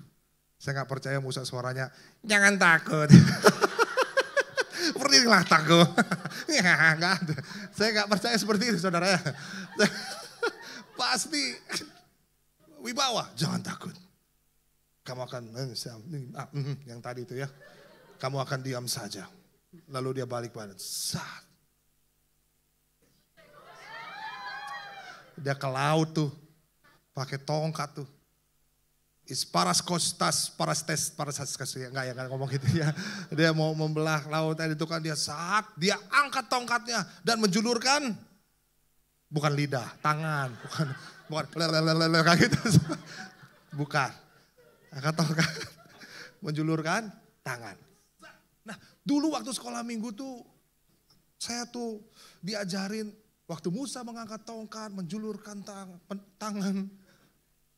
Saya gak percaya Musa suaranya, jangan takut. Berdirilah teguh. Ya, gak ada. Saya gak percaya seperti itu saudara ya. Pasti wibawa, jangan takut. Kamu akan, yang tadi itu ya. Kamu akan diam saja. Lalu dia balik badan. Saat. Dia ke laut tuh. Pakai tongkat tuh. Parastes, enggak ngomong gitu ya. Dia mau membelah laut itu kan dia saat dia angkat tongkatnya dan menjulurkan bukan lidah, tangan, bukan kayak gitu. Bukan. Angkat tongkat, menjulurkan tangan. Nah, dulu waktu sekolah minggu tuh saya tuh diajarin waktu Musa mengangkat tongkat, menjulurkan tangan,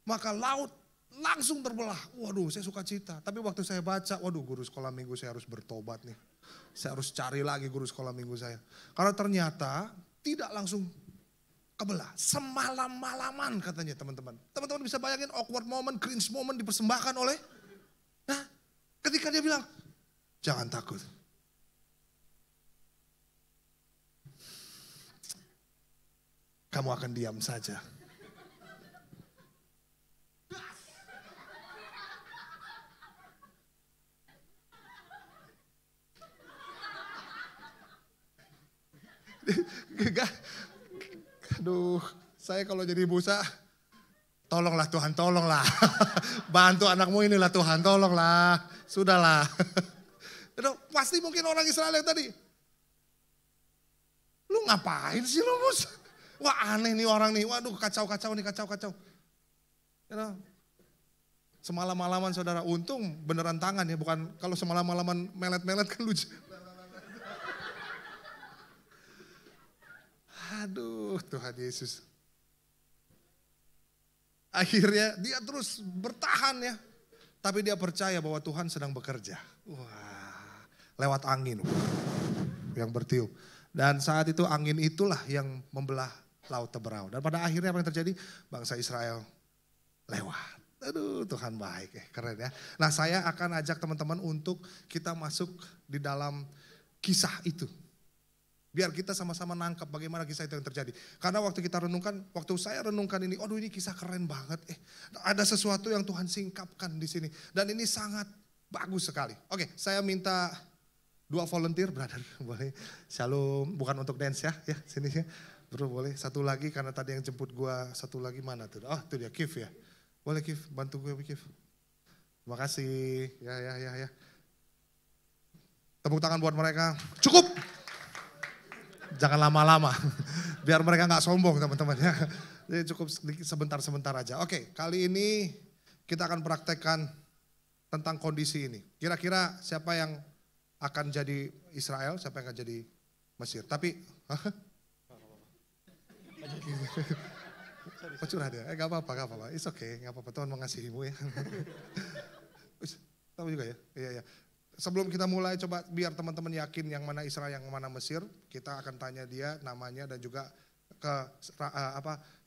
maka laut langsung terbelah. Waduh, saya suka cita. Tapi waktu saya baca, waduh guru sekolah minggu saya harus bertobat nih. Saya harus cari lagi guru sekolah minggu saya. Karena ternyata tidak langsung kebelah. Semalam-malaman katanya teman-teman. Teman-teman bisa bayangin awkward moment, cringe moment dipersembahkan oleh. Nah, ketika dia bilang, jangan takut. Kamu akan diam saja. Aduh, saya kalau jadi Musa, tolonglah Tuhan, tolonglah. Bantu anakmu inilah Tuhan, tolonglah. Sudahlah. Pasti mungkin orang Israel yang tadi. Lu ngapain sih lu Musa? Wah aneh nih orang nih, waduh kacau-kacau nih, kacau-kacau. Semalam-malaman saudara, untung beneran tangan ya, bukan kalau semalam-malaman melet-melet kan lucu. Aduh Tuhan Yesus. Akhirnya dia terus bertahan ya. Tapi dia percaya bahwa Tuhan sedang bekerja. Wah, lewat angin yang bertiup. Dan saat itu angin itulah yang membelah laut Teberau. Dan pada akhirnya apa yang terjadi? Bangsa Israel lewat. Aduh Tuhan baik ya, keren ya. Nah saya akan ajak teman-teman untuk kita masuk di dalam kisah itu. Biar kita sama-sama nangkap bagaimana kisah itu yang terjadi. Karena waktu kita renungkan, waktu saya renungkan ini, aduh ini kisah keren banget. Ada sesuatu yang Tuhan singkapkan di sini. Dan ini sangat bagus sekali. Oke, saya minta 2 volunteer, brother. Boleh, shalom, bukan untuk dance ya sini ya. Bro boleh, satu lagi karena tadi yang jemput gua, satu lagi mana tuh? Oh itu dia, Kif ya. Boleh Kif, bantu gue Kif. Terima kasih, ya. Tepuk tangan buat mereka, cukup. Jangan lama-lama, biar mereka gak sombong teman-teman ya. Jadi cukup sebentar-sebentar aja. Oke, kali ini kita akan praktekkan tentang kondisi ini. Kira-kira siapa yang akan jadi Israel, siapa yang akan jadi Mesir. Tapi, curhat ya? Gak apa-apa, it's okay, gak apa-apa, Tuhan mengasihimu ya. Tahu juga ya? Iya. Sebelum kita mulai coba biar teman-teman yakin yang mana Israel yang mana Mesir, kita akan tanya dia namanya dan juga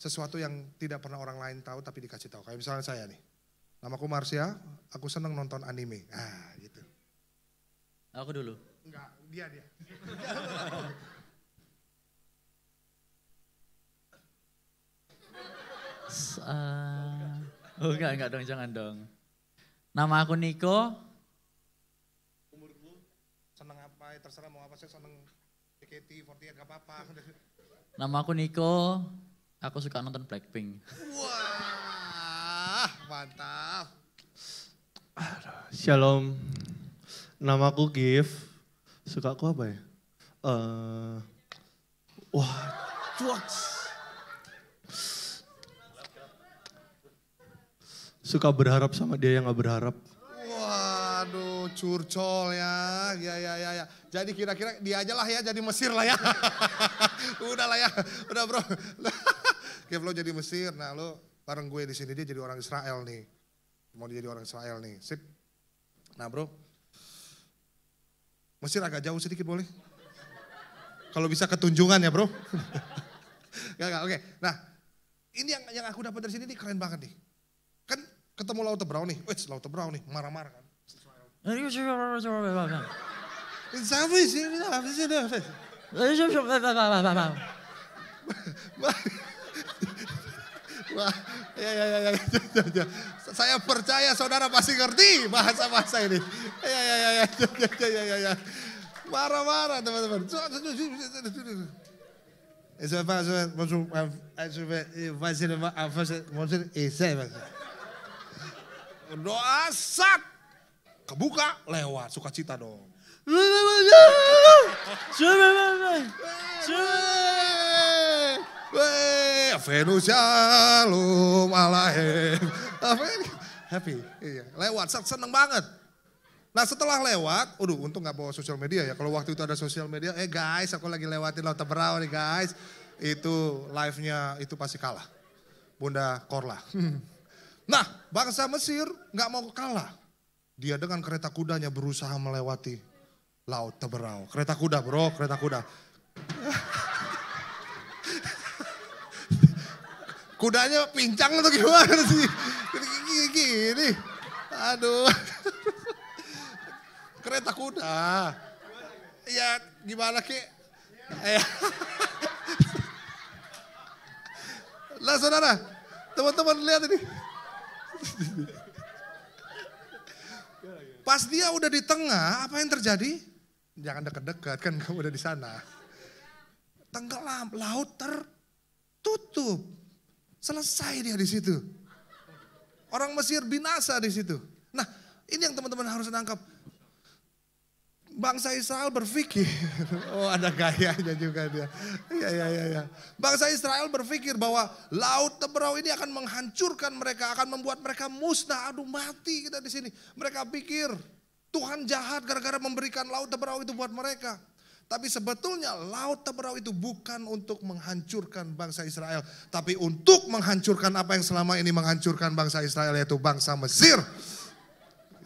sesuatu yang tidak pernah orang lain tahu tapi dikasih tahu. Kayak misalnya saya nih, namaku Marsha, aku seneng nonton anime. Gitu. Aku dulu. Enggak, dia. Enggak dong, jangan dong. Nama aku Niko. Seneng apa, terserah mau apa, saya seneng JKT48 gak apa-apa. Nama aku Niko, aku suka nonton Blackpink. Wah, mantap. Shalom, namaku Gif, suka aku apa ya? Cuak. Suka berharap sama dia yang gak berharap. Waduh, curcol ya. Jadi kira-kira dia aja lah ya, jadi Mesir lah ya. Udah lah ya, udah bro. Oke, lo jadi Mesir, nah lo bareng gue di sini dia jadi orang Israel nih. Mau dia jadi orang Israel nih, sip. Nah bro, Mesir agak jauh sedikit boleh? Kalau bisa ketunjungan ya bro. Gak, oke. Nah, ini yang aku dapat dari sini nih keren banget nih. Kan ketemu Laut Teberau nih, Laut Teberau nih, marah-marah kan. Siapa sih ini? Wah, ya. Saya percaya saudara pasti ngerti bahasa-bahasa ini. Ya. Marah-marah teman-teman. Doa sat. Kebuka, lewat, sukacita dong. Venus Shalom Alahem. Happy, iya. Lewat, seneng banget. Nah setelah lewat, untung gak bawa sosial media ya. Kalau waktu itu ada sosial media, guys aku lagi lewatin Laut Teberau nih guys. Itu live-nya itu pasti kalah. Bunda Korla. Nah bangsa Mesir gak mau kalah. Dia dengan kereta kudanya berusaha melewati Laut Teberau. Kereta kuda bro, kereta kuda. Kudanya pincang atau gimana sih? Gini. Aduh. Kereta kuda. Ya gimana Ki? Lah saudara, teman-teman lihat ini. Pas dia udah di tengah, apa yang terjadi? Jangan dekat-dekat, kan kamu udah di sana. Tenggelam, laut tertutup. Selesai dia di situ. Orang Mesir binasa di situ. Nah, ini yang teman-teman harus nangkap. Bangsa Israel berpikir, ada gayanya juga dia. Ya. Bangsa Israel berpikir bahwa Laut Teberau ini akan menghancurkan mereka, akan membuat mereka musnah. Aduh mati kita di sini. Mereka pikir Tuhan jahat gara-gara memberikan Laut Teberau itu buat mereka. Tapi sebetulnya Laut Teberau itu bukan untuk menghancurkan bangsa Israel, tapi untuk menghancurkan apa yang selama ini menghancurkan bangsa Israel, yaitu bangsa Mesir.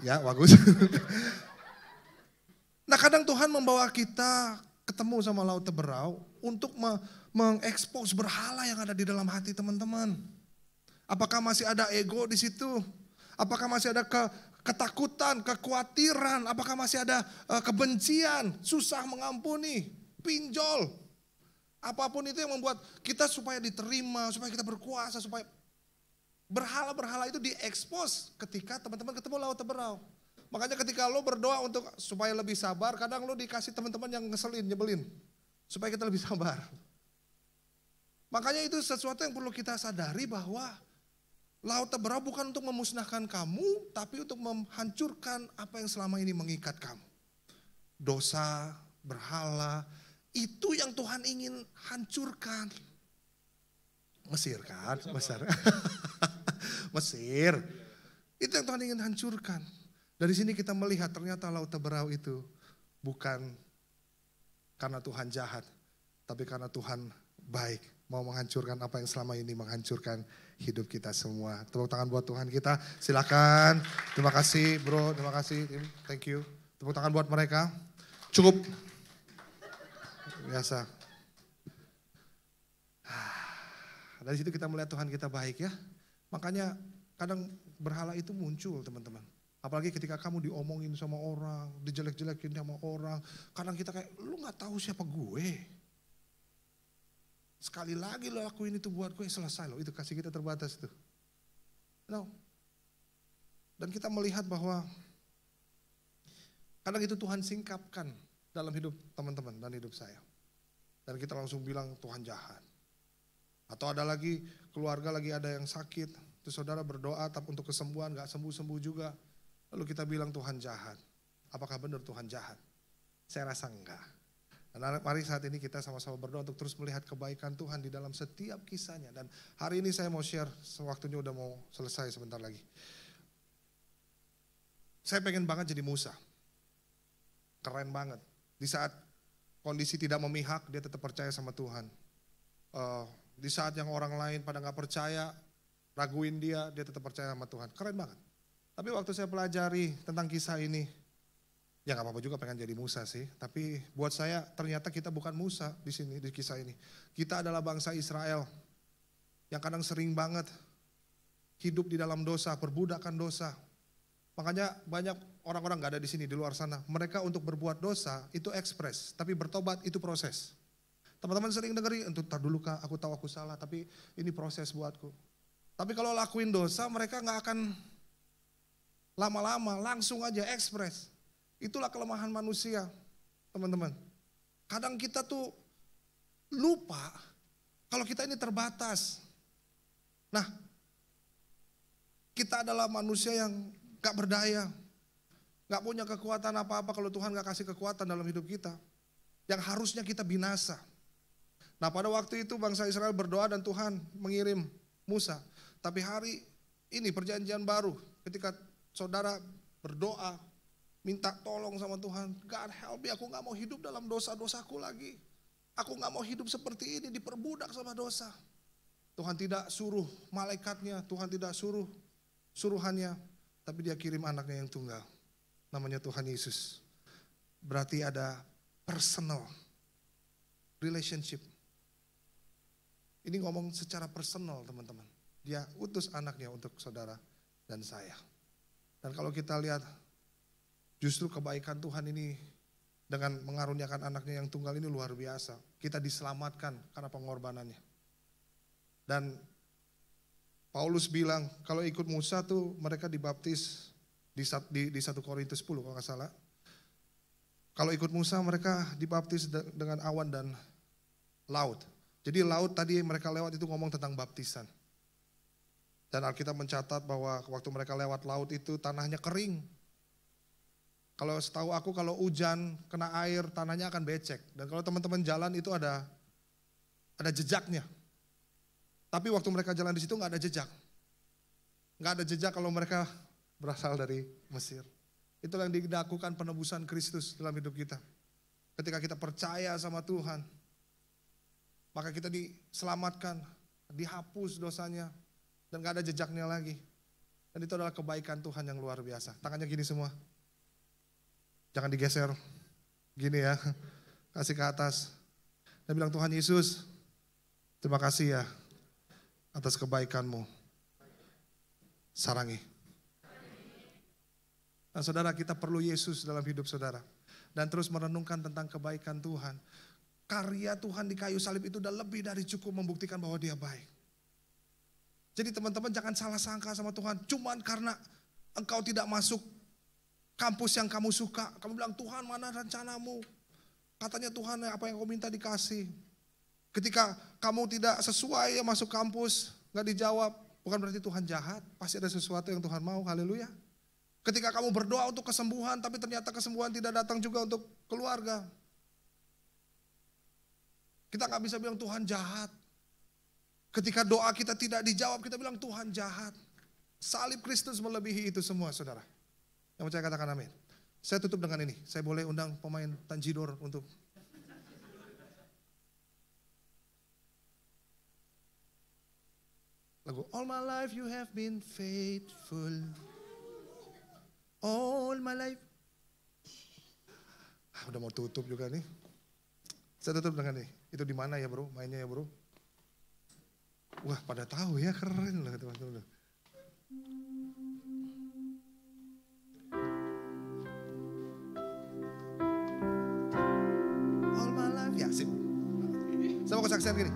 Ya, bagus. Nah kadang Tuhan membawa kita ketemu sama Laut Teberau untuk mengekspos berhala yang ada di dalam hati teman-teman. Apakah masih ada ego di situ? Apakah masih ada ketakutan, kekhawatiran? Apakah masih ada kebencian, susah mengampuni, pinjol? Apapun itu yang membuat kita supaya diterima, supaya kita berkuasa, supaya berhala-berhala itu diekspos ketika teman-teman ketemu Laut Teberau. Makanya ketika lo berdoa untuk supaya lebih sabar, kadang lo dikasih teman-teman yang ngeselin, nyebelin. Supaya kita lebih sabar. Makanya itu sesuatu yang perlu kita sadari bahwa Laut Teberau bukan untuk memusnahkan kamu, tapi untuk menghancurkan apa yang selama ini mengikat kamu. Dosa, berhala, itu yang Tuhan ingin hancurkan. Mesir kan, Mesir. Itu yang Tuhan ingin hancurkan. Dari sini kita melihat ternyata Laut Teberau itu bukan karena Tuhan jahat, tapi karena Tuhan baik. Mau menghancurkan apa yang selama ini menghancurkan hidup kita semua. Tepuk tangan buat Tuhan kita, silakan. Terima kasih bro, terima kasih tim, thank you. Tepuk tangan buat mereka, cukup. Biasa. Dari situ kita melihat Tuhan kita baik ya. Makanya kadang berhala itu muncul teman-teman. Apalagi ketika kamu diomongin sama orang, dijelek-jelekin sama orang. Kadang kita kayak, lu gak tahu siapa gue. Sekali lagi lo lakuin itu buat gue, selesai loh. Itu kasih kita terbatas tuh. No. Dan kita melihat bahwa kadang itu Tuhan singkapkan dalam hidup teman-teman dan hidup saya. Dan kita langsung bilang Tuhan jahat. Atau ada lagi keluarga lagi ada yang sakit. Terus saudara berdoa tapi untuk kesembuhan gak sembuh-sembuh juga. Lalu kita bilang Tuhan jahat. Apakah benar Tuhan jahat? Saya rasa enggak. Dan mari saat ini kita sama-sama berdoa untuk terus melihat kebaikan Tuhan di dalam setiap kisahnya. Dan hari ini saya mau share, waktunya udah mau selesai sebentar lagi. Saya pengen banget jadi Musa. Keren banget. Di saat kondisi tidak memihak, dia tetap percaya sama Tuhan. Di saat yang orang lain pada gak percaya, raguin dia tetap percaya sama Tuhan. Keren banget. Tapi waktu saya pelajari tentang kisah ini, Ya nggak apa-apa juga pengen jadi Musa sih. Tapi buat saya ternyata kita bukan Musa di sini, di kisah ini. Kita adalah bangsa Israel yang kadang sering banget hidup di dalam dosa, perbudakan dosa. Makanya banyak orang-orang gak ada di sini, di luar sana. Mereka untuk berbuat dosa itu ekspres, tapi bertobat itu proses. Teman-teman sering dengerin, untuk tar dulu Kak, aku tahu aku salah, tapi ini proses buatku. Tapi kalau lakuin dosa, mereka gak akan lama-lama, langsung aja ekspres. Itulah kelemahan manusia, teman-teman. Kadang kita tuh lupa kalau kita ini terbatas. Nah, kita adalah manusia yang gak berdaya, gak punya kekuatan apa-apa kalau Tuhan gak kasih kekuatan dalam hidup kita. Yang harusnya kita binasa. Nah pada waktu itu bangsa Israel berdoa dan Tuhan mengirim Musa. Tapi hari ini perjanjian baru ketika saudara berdoa, minta tolong sama Tuhan, God help me, aku gak mau hidup dalam dosa-dosaku lagi. Aku gak mau hidup seperti ini, diperbudak sama dosa. Tuhan tidak suruh malaikatnya, Tuhan tidak suruh suruhannya, tapi dia kirim anaknya yang tunggal. Namanya Tuhan Yesus. Berarti ada personal relationship. Ini ngomong secara personal teman-teman. Dia utus anaknya untuk saudara dan saya. Dan kalau kita lihat, justru kebaikan Tuhan ini dengan mengaruniakan anaknya yang tunggal ini luar biasa. Kita diselamatkan karena pengorbanannya. Dan Paulus bilang kalau ikut Musa tuh mereka dibaptis di 1 Korintus 10 kalau nggak salah. Kalau ikut Musa mereka dibaptis dengan awan dan laut. Jadi laut tadi mereka lewat itu ngomong tentang baptisan. Dan Alkitab mencatat bahwa waktu mereka lewat laut itu tanahnya kering. Kalau setahu aku kalau hujan kena air tanahnya akan becek. Dan kalau teman-teman jalan itu ada jejaknya. Tapi waktu mereka jalan di situ nggak ada jejak. Nggak ada jejak kalau mereka berasal dari Mesir. Itulah yang dilakukan penebusan Kristus dalam hidup kita. Ketika kita percaya sama Tuhan, maka kita diselamatkan, dihapus dosanya, dan gak ada jejaknya lagi. Dan itu adalah kebaikan Tuhan yang luar biasa. Tangannya gini semua. Jangan digeser. Gini ya. Kasih ke atas. Dan bilang, Tuhan Yesus, terima kasih ya atas kebaikanmu. Sarangi. Nah saudara, kita perlu Yesus dalam hidup saudara. Dan terus merenungkan tentang kebaikan Tuhan. Karya Tuhan di kayu salib itu udah lebih dari cukup membuktikan bahwa dia baik. Jadi teman-teman jangan salah sangka sama Tuhan. Cuman karena engkau tidak masuk kampus yang kamu suka. Kamu bilang, Tuhan mana rencanamu? Katanya Tuhan apa yang kau minta dikasih. Ketika kamu tidak sesuai ya masuk kampus, gak dijawab. Bukan berarti Tuhan jahat. Pasti ada sesuatu yang Tuhan mau, haleluya. Ketika kamu berdoa untuk kesembuhan, tapi ternyata kesembuhan tidak datang juga untuk keluarga. Kita gak bisa bilang Tuhan jahat. Ketika doa kita tidak dijawab, kita bilang Tuhan jahat. Salib Kristus melebihi itu semua, saudara. Yang percaya katakan amin. Saya tutup dengan ini. Saya boleh undang pemain Tanjidor untuk lagu All My Life You Have Been Faithful. All my life. Udah mau tutup juga nih. Saya tutup dengan nih. Itu di mana ya bro? Mainnya ya bro? Wah pada tahu ya, keren lah teman-teman. All my life, ya sip. Saya mau kesaksian gini.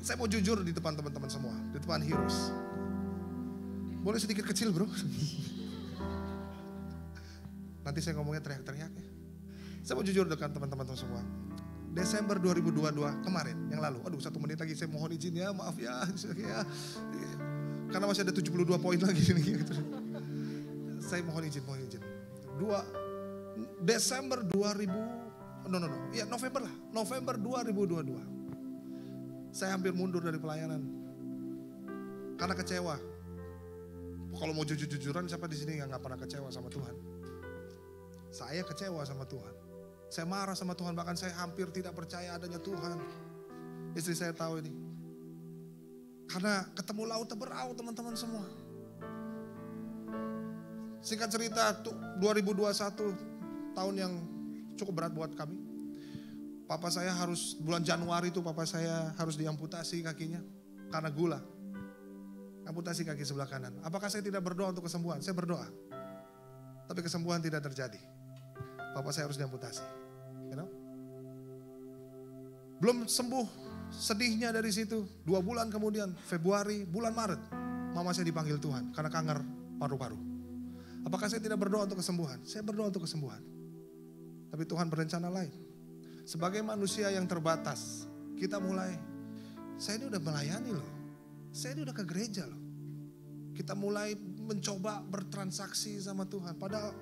Saya mau jujur di depan teman-teman semua, di depan Heroes. Boleh sedikit kecil bro? Nanti saya ngomongnya teriak-teriak ya. Saya mau jujur dengan teman-teman semua. Desember 2022 kemarin, yang lalu. Aduh 1 menit lagi saya mohon izin ya, maaf ya. Karena masih ada 72 poin lagi nih. Gitu. Saya mohon izin. Desember 2000, November lah. November 2022. Saya hampir mundur dari pelayanan. Karena kecewa. Kalau mau jujur-jujuran siapa di sini yang gak pernah kecewa sama Tuhan? Saya kecewa sama Tuhan. Saya marah sama Tuhan, bahkan saya hampir tidak percaya adanya Tuhan. Istri saya tahu ini. Karena ketemu laut beraut teman-teman semua. Singkat cerita, 2021 tahun yang cukup berat buat kami. Papa saya harus, bulan Januari itu papa saya harus diamputasi kakinya karena gula. Amputasi kaki sebelah kanan. Apakah saya tidak berdoa untuk kesembuhan? Saya berdoa. Tapi kesembuhan tidak terjadi. Papa saya harus diamputasi. You know? Belum sembuh, sedihnya dari situ. 2 bulan kemudian, Februari, bulan Maret, mama saya dipanggil Tuhan karena kanker paru-paru. Apakah saya tidak berdoa untuk kesembuhan? Saya berdoa untuk kesembuhan. Tapi Tuhan berencana lain. Sebagai manusia yang terbatas, kita mulai, saya ini udah melayani loh. Saya ini udah ke gereja loh. Kita mulai mencoba bertransaksi sama Tuhan. Padahal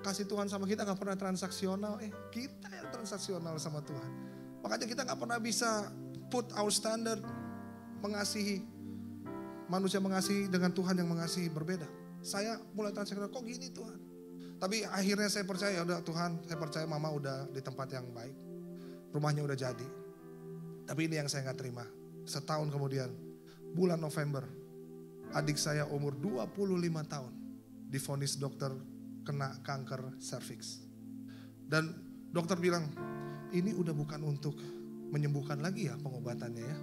kasih Tuhan sama kita gak pernah transaksional. Kita yang transaksional sama Tuhan. Makanya kita gak pernah bisa put our standard mengasihi. Manusia mengasihi dengan Tuhan yang mengasihi berbeda. Saya mulai transaksional, kok gini Tuhan? Tapi akhirnya saya percaya, udah Tuhan, saya percaya mama udah di tempat yang baik. Rumahnya udah jadi. Tapi ini yang saya gak terima. Setahun kemudian, bulan November, adik saya umur 25 tahun divonis dokter kena kanker serviks. Dan dokter bilang, ini udah bukan untuk menyembuhkan lagi ya pengobatannya ya.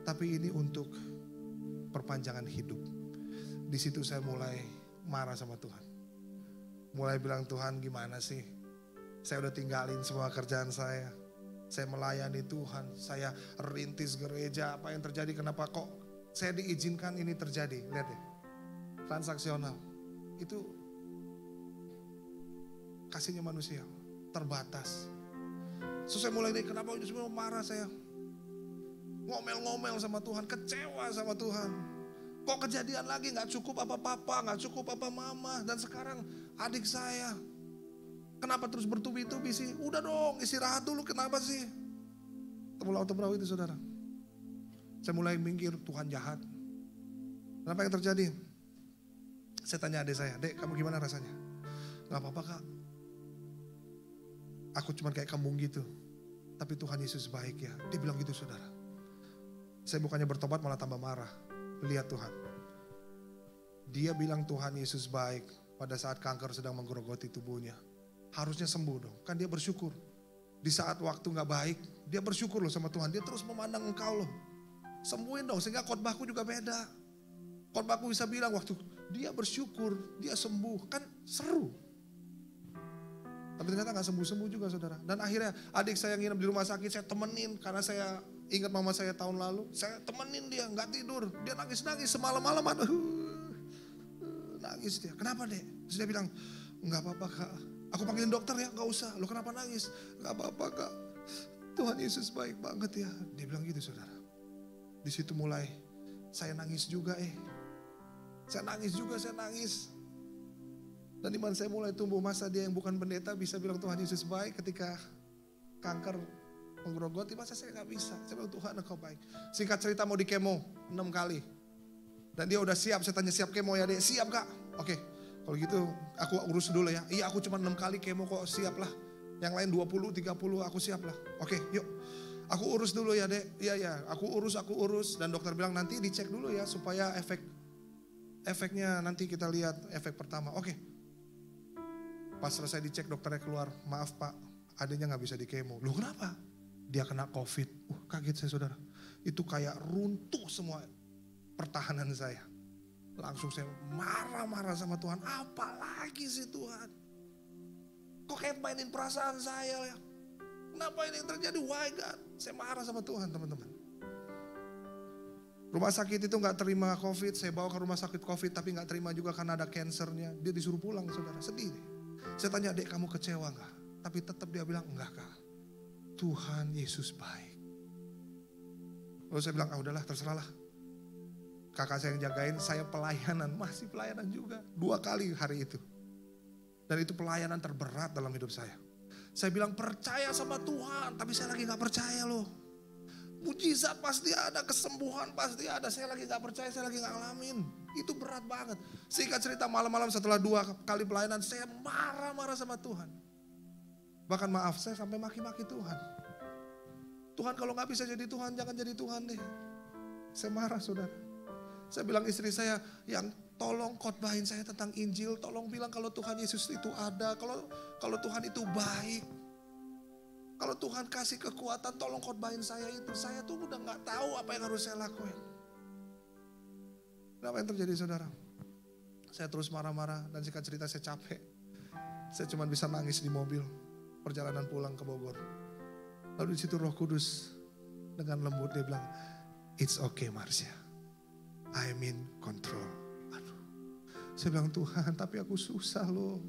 Tapi ini untuk perpanjangan hidup. Di situ saya mulai marah sama Tuhan. Mulai bilang, Tuhan gimana sih? Saya udah tinggalin semua kerjaan saya. Saya melayani Tuhan. Saya rintis gereja. Apa yang terjadi? Kenapa kok saya diizinkan ini terjadi? Lihat ya. Transaksional. Itu kasihnya manusia. Terbatas. So saya mulai dari kenapa itu semua marah saya. Ngomel-ngomel sama Tuhan. Kecewa sama Tuhan. Kok kejadian lagi gak cukup apa papa, gak cukup apa mama. Dan sekarang adik saya. Kenapa terus bertubi-tubi sih? Udah dong istirahat dulu, kenapa sih? Temulau itu saudara. Saya mulai mikir Tuhan jahat. Kenapa yang terjadi? Saya tanya adik saya, Dek kamu gimana rasanya? Gak apa-apa kak. Aku cuma kayak kambung gitu. Tapi Tuhan Yesus baik ya. Dia bilang gitu saudara. Saya bukannya bertobat malah tambah marah. Lihat Tuhan. Dia bilang Tuhan Yesus baik pada saat kanker sedang menggerogoti tubuhnya. Harusnya sembuh dong. Kan dia bersyukur. Di saat waktu gak baik, dia bersyukur loh sama Tuhan. Dia terus memandang engkau loh. Sembuhin dong, sehingga khotbahku juga beda. Khotbahku bisa bilang waktu dia bersyukur, dia sembuh. Kan seru. Tapi ternyata gak sembuh-sembuh juga saudara. Dan akhirnya adik saya yang nginep di rumah sakit, saya temenin. Karena saya ingat mama saya tahun lalu. Saya temenin dia, gak tidur. Dia nangis-nangis semalam-malaman. Nangis dia. Kenapa dek? Terus dia bilang, gak apa-apa kak. Aku panggilin dokter ya, gak usah. Lo kenapa nangis? Gak apa-apa kak. Tuhan Yesus baik banget ya. Dia bilang gitu saudara. Di situ mulai saya nangis juga Saya nangis juga, saya nangis. Dan iman saya mulai tumbuh, masa dia yang bukan pendeta bisa bilang Tuhan Yesus baik ketika kanker menggerogoti, masa saya gak bisa. Saya bilang Tuhan engkau baik. Singkat cerita mau di kemo 6 kali. Dan dia udah siap, saya tanya siap kemo ya dek? Siap kak. Oke, kalau gitu aku urus dulu ya. Iya aku cuma 6 kali kemo kok, siap lah. Yang lain 20, 30 aku siap lah. Oke yuk. Aku urus dulu ya dek. Iya aku urus. Dan dokter bilang nanti dicek dulu ya supaya efeknya nanti kita lihat efek pertama. Oke. Pas selesai dicek dokternya keluar, maaf pak, adanya gak bisa di kemo. Loh kenapa? Dia kena COVID. Kaget saya saudara. Itu kayak runtuh semua pertahanan saya. Langsung saya marah-marah sama Tuhan. Apalagi sih Tuhan? Kok kayak mainin perasaan saya ya? Kenapa ini yang terjadi? Why God? Saya marah sama Tuhan teman-teman. Rumah sakit itu gak terima COVID. Saya bawa ke rumah sakit COVID tapi gak terima juga karena ada cancernya. Dia disuruh pulang saudara, sedih deh. Saya tanya, dek kamu kecewa gak? Tapi tetap dia bilang, enggak kak. Tuhan Yesus baik. Lalu saya bilang, udahlah terserahlah. Kakak saya yang jagain, saya pelayanan. Masih pelayanan juga. 2 kali hari itu. Dan itu pelayanan terberat dalam hidup saya. Saya bilang percaya sama Tuhan. Tapi saya lagi gak percaya loh. Mujizat pasti ada, kesembuhan pasti ada. Saya lagi gak percaya, saya lagi gak ngalamin. Itu berat banget. Singkat cerita malam-malam setelah 2 kali pelayanan, saya marah-marah sama Tuhan. Bahkan maaf, saya sampai maki-maki Tuhan. Tuhan kalau gak bisa jadi Tuhan, jangan jadi Tuhan deh. Saya marah saudara. Saya bilang istri saya, yang tolong khotbahin saya tentang Injil. Tolong bilang kalau Tuhan Yesus itu ada. Kalau Kalau Tuhan itu baik. Kalau Tuhan kasih kekuatan, tolong khotbahin saya itu. Saya tuh udah gak tahu apa yang harus saya lakuin. Apa yang terjadi saudara? Saya terus marah-marah dan singkat cerita saya capek. Saya cuma bisa nangis di mobil perjalanan pulang ke Bogor. Lalu di situ Roh Kudus dengan lembut dia bilang, "It's okay Marsha, I'm in control." Aduh, saya bilang, Tuhan tapi aku susah loh.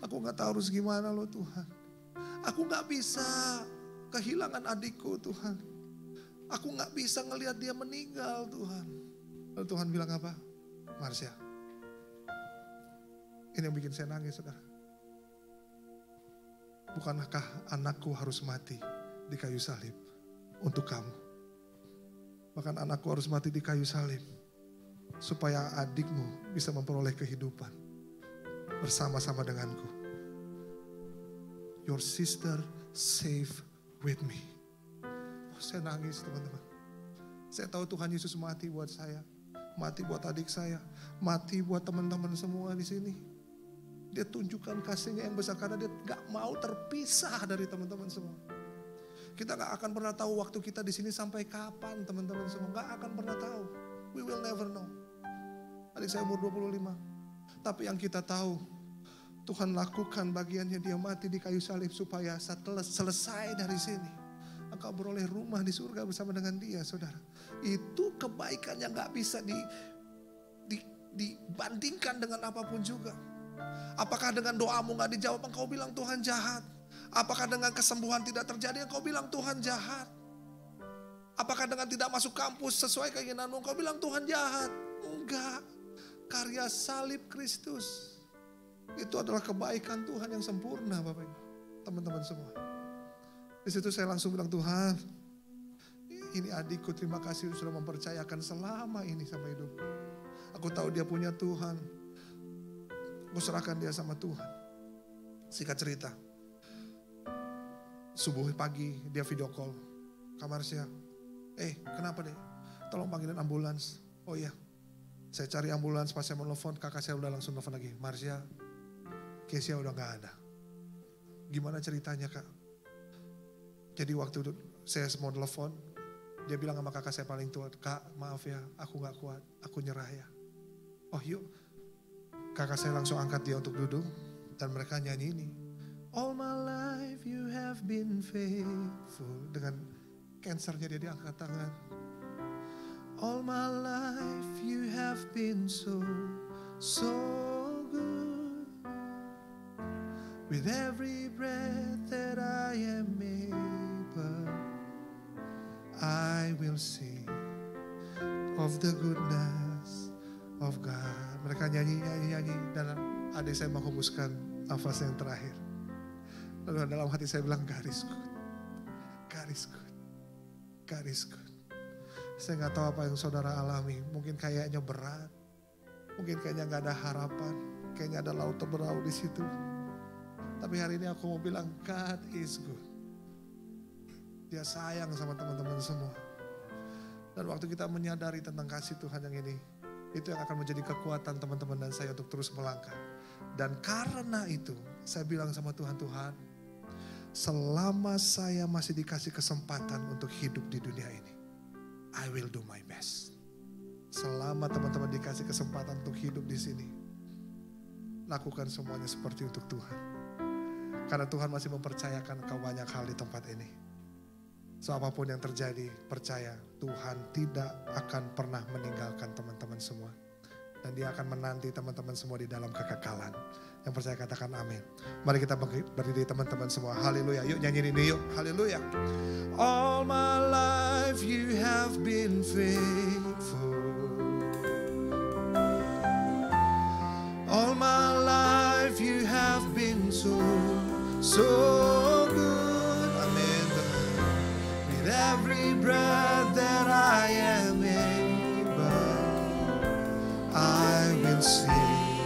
Aku gak tahu harus gimana loh Tuhan. Aku gak bisa kehilangan adikku Tuhan. Aku gak bisa ngelihat dia meninggal Tuhan. Lalu Tuhan bilang apa? Marsha, ini yang bikin saya nangis saudara. Bukankah anakku harus mati di kayu salib untuk kamu? Bahkan anakku harus mati di kayu salib supaya adikmu bisa memperoleh kehidupan bersama-sama denganku. Your sister safe with me. Oh, saya nangis teman-teman. Saya tahu Tuhan Yesus mati buat saya. Mati buat adik saya. Mati buat teman-teman semua di sini. Dia tunjukkan kasihnya yang besar karena dia gak mau terpisah dari teman-teman semua. Kita gak akan pernah tahu waktu kita di sini sampai kapan teman-teman semua. Gak akan pernah tahu. We will never know. Adik saya umur 25. Tapi yang kita tahu, Tuhan lakukan bagiannya, dia mati di kayu salib supaya setelah selesai dari sini, engkau beroleh rumah di surga bersama dengan dia saudara. Itu kebaikan yang gak bisa dibandingkan dengan apapun juga. Apakah dengan doamu gak dijawab engkau bilang Tuhan jahat? Apakah dengan kesembuhan tidak terjadi engkau bilang Tuhan jahat? Apakah dengan tidak masuk kampus sesuai keinginanmu engkau bilang Tuhan jahat? Enggak. Karya salib Kristus itu adalah kebaikan Tuhan yang sempurna Bapak Ibu, teman-teman semua. Di situ saya langsung bilang, Tuhan, ini adikku, terima kasih sudah mempercayakan selama ini sama hidupku. Aku tahu dia punya Tuhan. Aku serahkan dia sama Tuhan. Singkat cerita, subuh pagi dia video call. Kak Marsha, kenapa deh? Tolong panggilin ambulans. Oh iya, saya cari ambulans, pas saya mau telepon, kakak saya udah langsung telepon lagi. Marsha, Kesia udah gak ada. Gimana ceritanya kak? Jadi waktu itu saya mau telepon, dia bilang sama kakak saya paling tua, Kak maaf ya, aku gak kuat, aku nyerah ya. Oh yuk, kakak saya langsung angkat dia untuk duduk, dan mereka nyanyi ini. All my life you have been faithful. Dengan cancernya dia diangkat tangan. All my life you have been so good. With every breath that I am able, I will sing of the goodness of God. Mereka nyanyi, dan adik saya menghembuskan nafas yang terakhir. Lalu dalam hati saya bilang, God is good, God is good, God is good. Saya gak tahu apa yang saudara alami, mungkin kayaknya berat, mungkin kayaknya gak ada harapan, kayaknya ada laut terberau di situ. Tapi hari ini aku mau bilang, God is good. Dia sayang sama teman-teman semua. Dan waktu kita menyadari tentang kasih Tuhan yang ini, itu yang akan menjadi kekuatan teman-teman dan saya untuk terus melangkah. Dan karena itu, saya bilang sama Tuhan, Tuhan, selama saya masih dikasih kesempatan untuk hidup di dunia ini, I will do my best. Selama teman-teman dikasih kesempatan untuk hidup di sini, lakukan semuanya seperti untuk Tuhan. Karena Tuhan masih mempercayakan kau banyak hal di tempat ini. So apapun yang terjadi, percaya Tuhan tidak akan pernah meninggalkan teman-teman semua. Dan dia akan menanti teman-teman semua di dalam kekekalan. Yang percaya katakan amin. Mari kita berdiri teman-teman semua. Haleluya. Yuk nyanyiin ini yuk. Haleluya. All my life you have been faithful. All my life you have been so good. Amen. With every breath that I am able, I will sing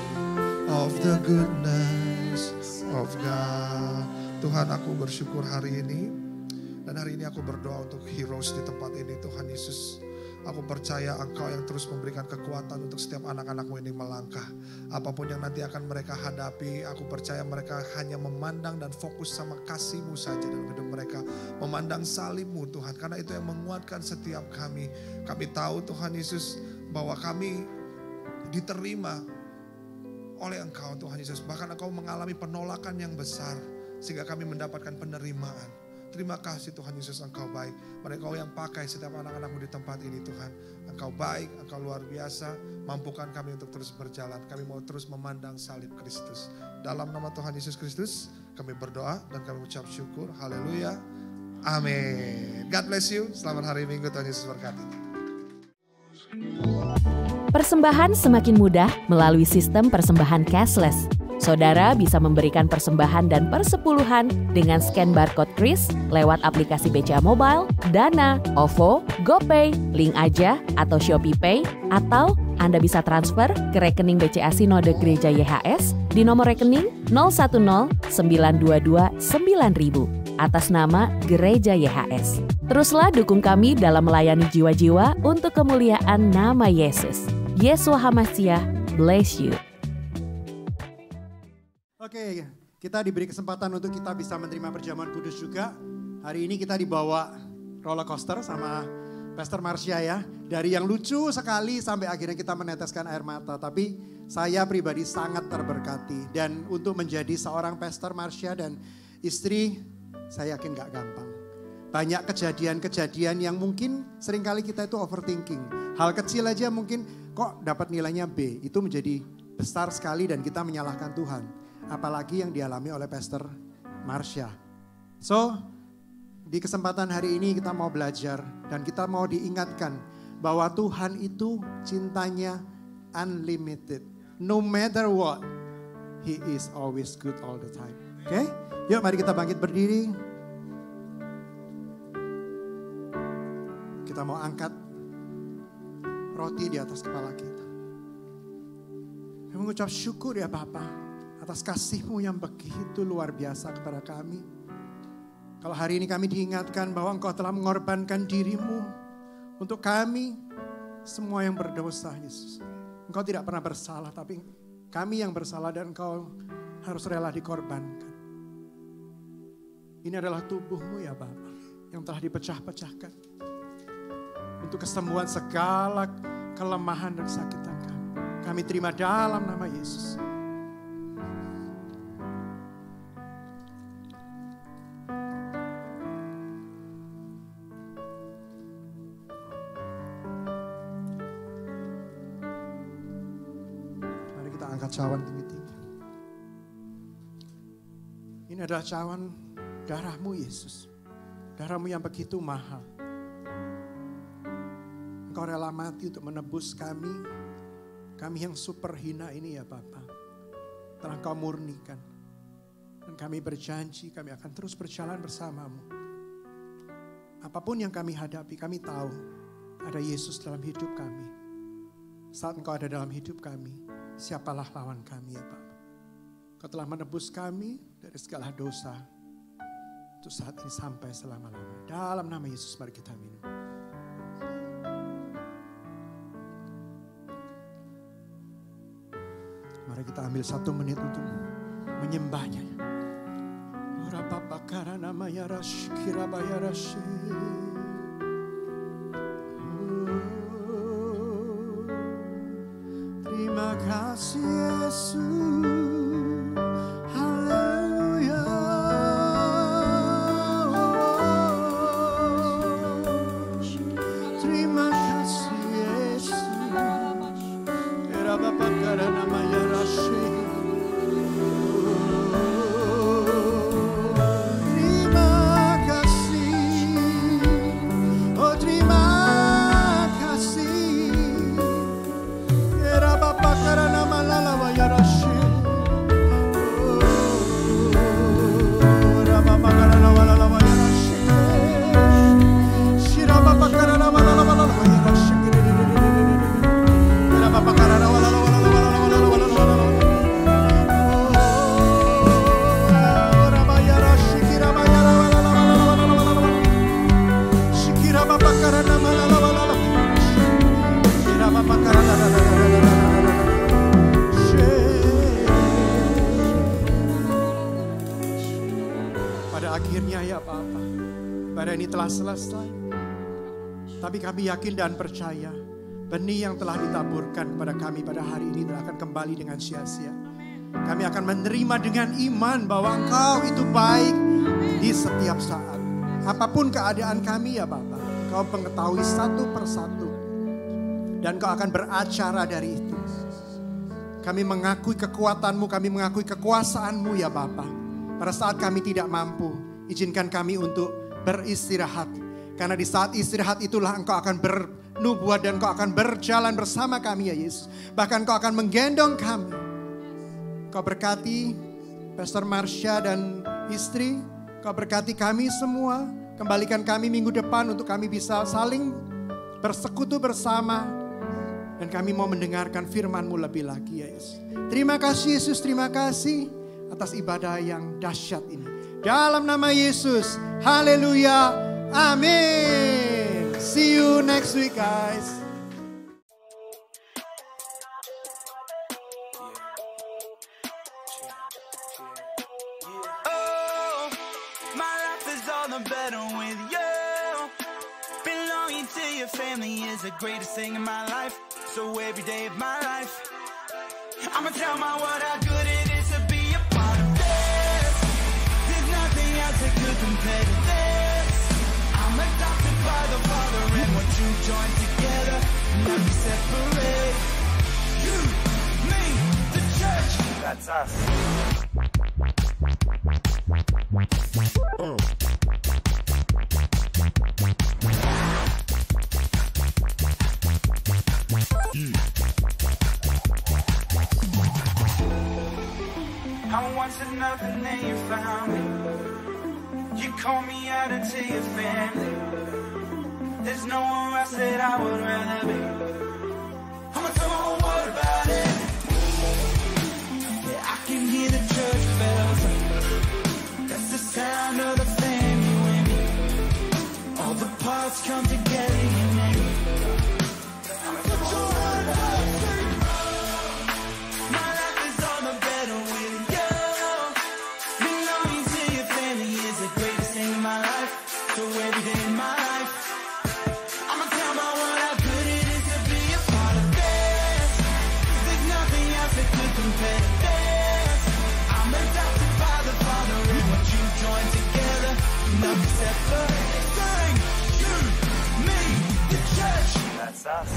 of the goodness of God. Tuhan, aku bersyukur hari ini. Dan hari ini aku berdoa untuk heroes di tempat ini. Tuhan Yesus, Aku percaya Engkau yang terus memberikan kekuatan untuk setiap anak-anak-Mu ini melangkah. Apapun yang nanti akan mereka hadapi, aku percaya mereka hanya memandang dan fokus sama kasih-Mu saja dalam hidup mereka. Memandang salib-Mu Tuhan, karena itu yang menguatkan setiap kami. Kami tahu Tuhan Yesus bahwa kami diterima oleh Engkau Tuhan Yesus. Bahkan Engkau mengalami penolakan yang besar sehingga kami mendapatkan penerimaan. Terima kasih Tuhan Yesus, Engkau baik. Engkau yang pakai setiap anak-anak-Mu di tempat ini Tuhan. Engkau baik, Engkau luar biasa. Mampukan kami untuk terus berjalan. Kami mau terus memandang salib Kristus. Dalam nama Tuhan Yesus Kristus kami berdoa dan kami ucap syukur. Haleluya. Amin. God bless you. Selamat hari Minggu, Tuhan Yesus berkati. Persembahan semakin mudah melalui sistem persembahan cashless. Saudara bisa memberikan persembahan dan persepuluhan dengan scan barcode Kris lewat aplikasi BCA Mobile, Dana, OVO, GoPay, Link Aja, atau ShopeePay, atau Anda bisa transfer ke rekening BCA Sinode Gereja YHS di nomor rekening 010 922 9000 atas nama Gereja YHS. Teruslah dukung kami dalam melayani jiwa-jiwa untuk kemuliaan nama Yesus. Yesua HaMashiach, bless you. Oke, kita diberi kesempatan untuk kita bisa menerima perjamuan kudus juga. Hari ini kita dibawa roller coaster sama Pastor Marsha ya. Dari yang lucu sekali sampai akhirnya kita meneteskan air mata. Tapi saya pribadi sangat terberkati. Dan untuk menjadi seorang Pastor Marsha dan istri, saya yakin gak gampang. Banyak kejadian-kejadian yang mungkin seringkali kita itu overthinking. Hal kecil aja mungkin kok dapat nilainya B. Itu menjadi besar sekali dan kita menyalahkan Tuhan. Apalagi yang dialami oleh Pastor Marsha. So, di kesempatan hari ini kita mau belajar dan kita mau diingatkan bahwa Tuhan itu cintanya unlimited. No matter what, He is always good all the time. Oke? Yuk mari kita bangkit berdiri. Kita mau angkat roti di atas kepala kita. Kita mengucap syukur ya Bapa atas kasih-Mu yang begitu luar biasa kepada kami. Kalau hari ini kami diingatkan bahwa Engkau telah mengorbankan diri-Mu untuk kami semua yang berdosa, Yesus. Engkau tidak pernah bersalah, tapi kami yang bersalah dan Engkau harus rela dikorbankan. Ini adalah tubuh-Mu ya Bapa yang telah dipecah-pecahkan untuk kesembuhan segala kelemahan dan kesakitan kami. Kami terima dalam nama Yesus. Cawan tinggi-tinggi. Ini adalah cawan darah-Mu Yesus. Darah-Mu yang begitu mahal. Engkau rela mati untuk menebus kami. Kami yang super hina ini ya Bapa. Telah Engkau murnikan. Dan kami berjanji kami akan terus berjalan bersama-Mu. Apapun yang kami hadapi, kami tahu ada Yesus dalam hidup kami. Saat Engkau ada dalam hidup kami, siapalah lawan kami ya Bapa. Kau telah menebus kami dari segala dosa. Untuk saat ini sampai selama-lamanya. Dalam nama Yesus mari kita minum. Mari kita ambil 1 menit untuk menyembahnya. Ora Bapa karana maya rashkira baya rashi. Terima kasih Yesus, haleluya. Terima kasih Yesus. Era Bapa karena maya rashi. Terima kasih, oh terima kasih. Era Bapa karena malala maya rashi. Era Bapa karena malala maya rashi. Shira Bapa karena malala maya rashi. Era Bapa karena malala Shikira Bapa karena malala Pada akhirnya ya Bapa, ibadah ini telah selesai. Tapi kami yakin dan percaya benih yang telah ditaburkan kepada kami pada hari ini tidak akan kembali dengan sia-sia. Kami akan menerima dengan iman bahwa Engkau itu baik di setiap saat. Apapun keadaan kami ya Bapa, Engkau mengetahui satu persatu. Dan Engkau akan beracara dari itu. Kami mengakui kekuatan-Mu, kami mengakui kekuasaan-Mu ya Bapa. Pada saat kami tidak mampu, izinkan kami untuk beristirahat. Karena di saat istirahat itulah Engkau akan bernubuat dan Engkau akan berjalan bersama kami ya Yesus. Bahkan Engkau akan menggendong kami. Engkau berkati Pastor Marsha dan istri. Engkau berkati kami semua. Kembalikan kami minggu depan untuk kami bisa saling bersekutu bersama. Dan kami mau mendengarkan firman-Mu lebih lagi ya Yesus. Terima kasih Yesus, terima kasih atas ibadah yang dahsyat ini. Dalam nama Yesus, haleluya, amin. See you next week guys. Oh, my life is all the better with you. Belonging to your family is the greatest thing in my life. So every day of my life, I'ma tell my world how good it is to be a part of this. There's nothing else that could compare to this. I'm adopted by the Father, and what you join together, never separate. You, me, the church, that's us. I wanted nothing, then you found me. You called me out into your family. There's nowhere else that I would rather be. I'ma tell my whole world about it. Yeah, I can hear the church bells. That's the sound of the family when all the parts come together, you make it. I'ma tell my whole world about it. My life is all the better with you. Belonging to your family is the greatest thing in my life. So every day in my life, I'ma tell my world how good it is to be a part of this. There's nothing else that could compare to this. I'm adopted by the Father, and what you join together, nothing separate. Sing, you, me, the church. That's us.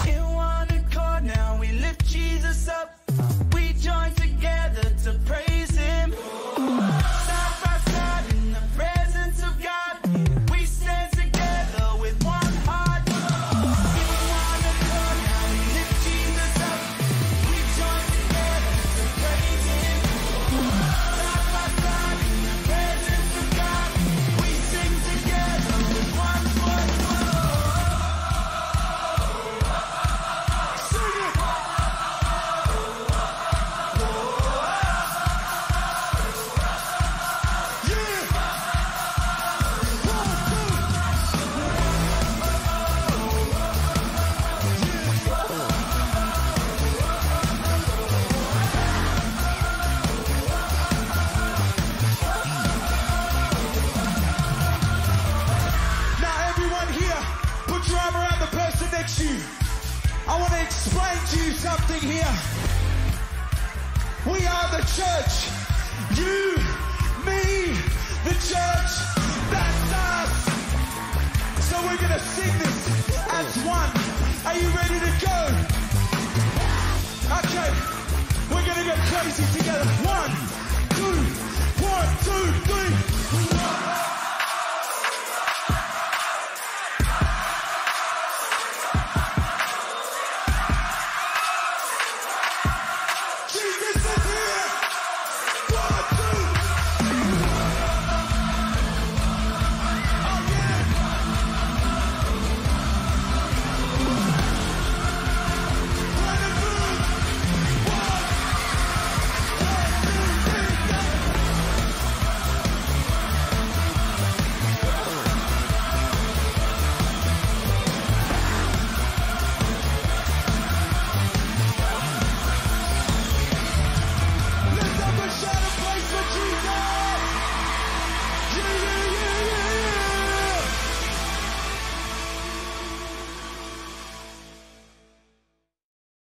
In one accord now we lift Jesus up. We join together to praise Him. Side by side in the presence of God, we stand together with one heart. In one accord now we lift Jesus up. We join together to praise Him. Side by side in the presence of God, we sing together with one voice. Sing it. Now everyone here, put your arm around the person next to you. I want to explain to you something here. We are the church. You, me, the church. That's us. So we're going to sing this as one. Are you ready to go? Okay. We're going to go crazy together. 1, 2, 1, 2, 3.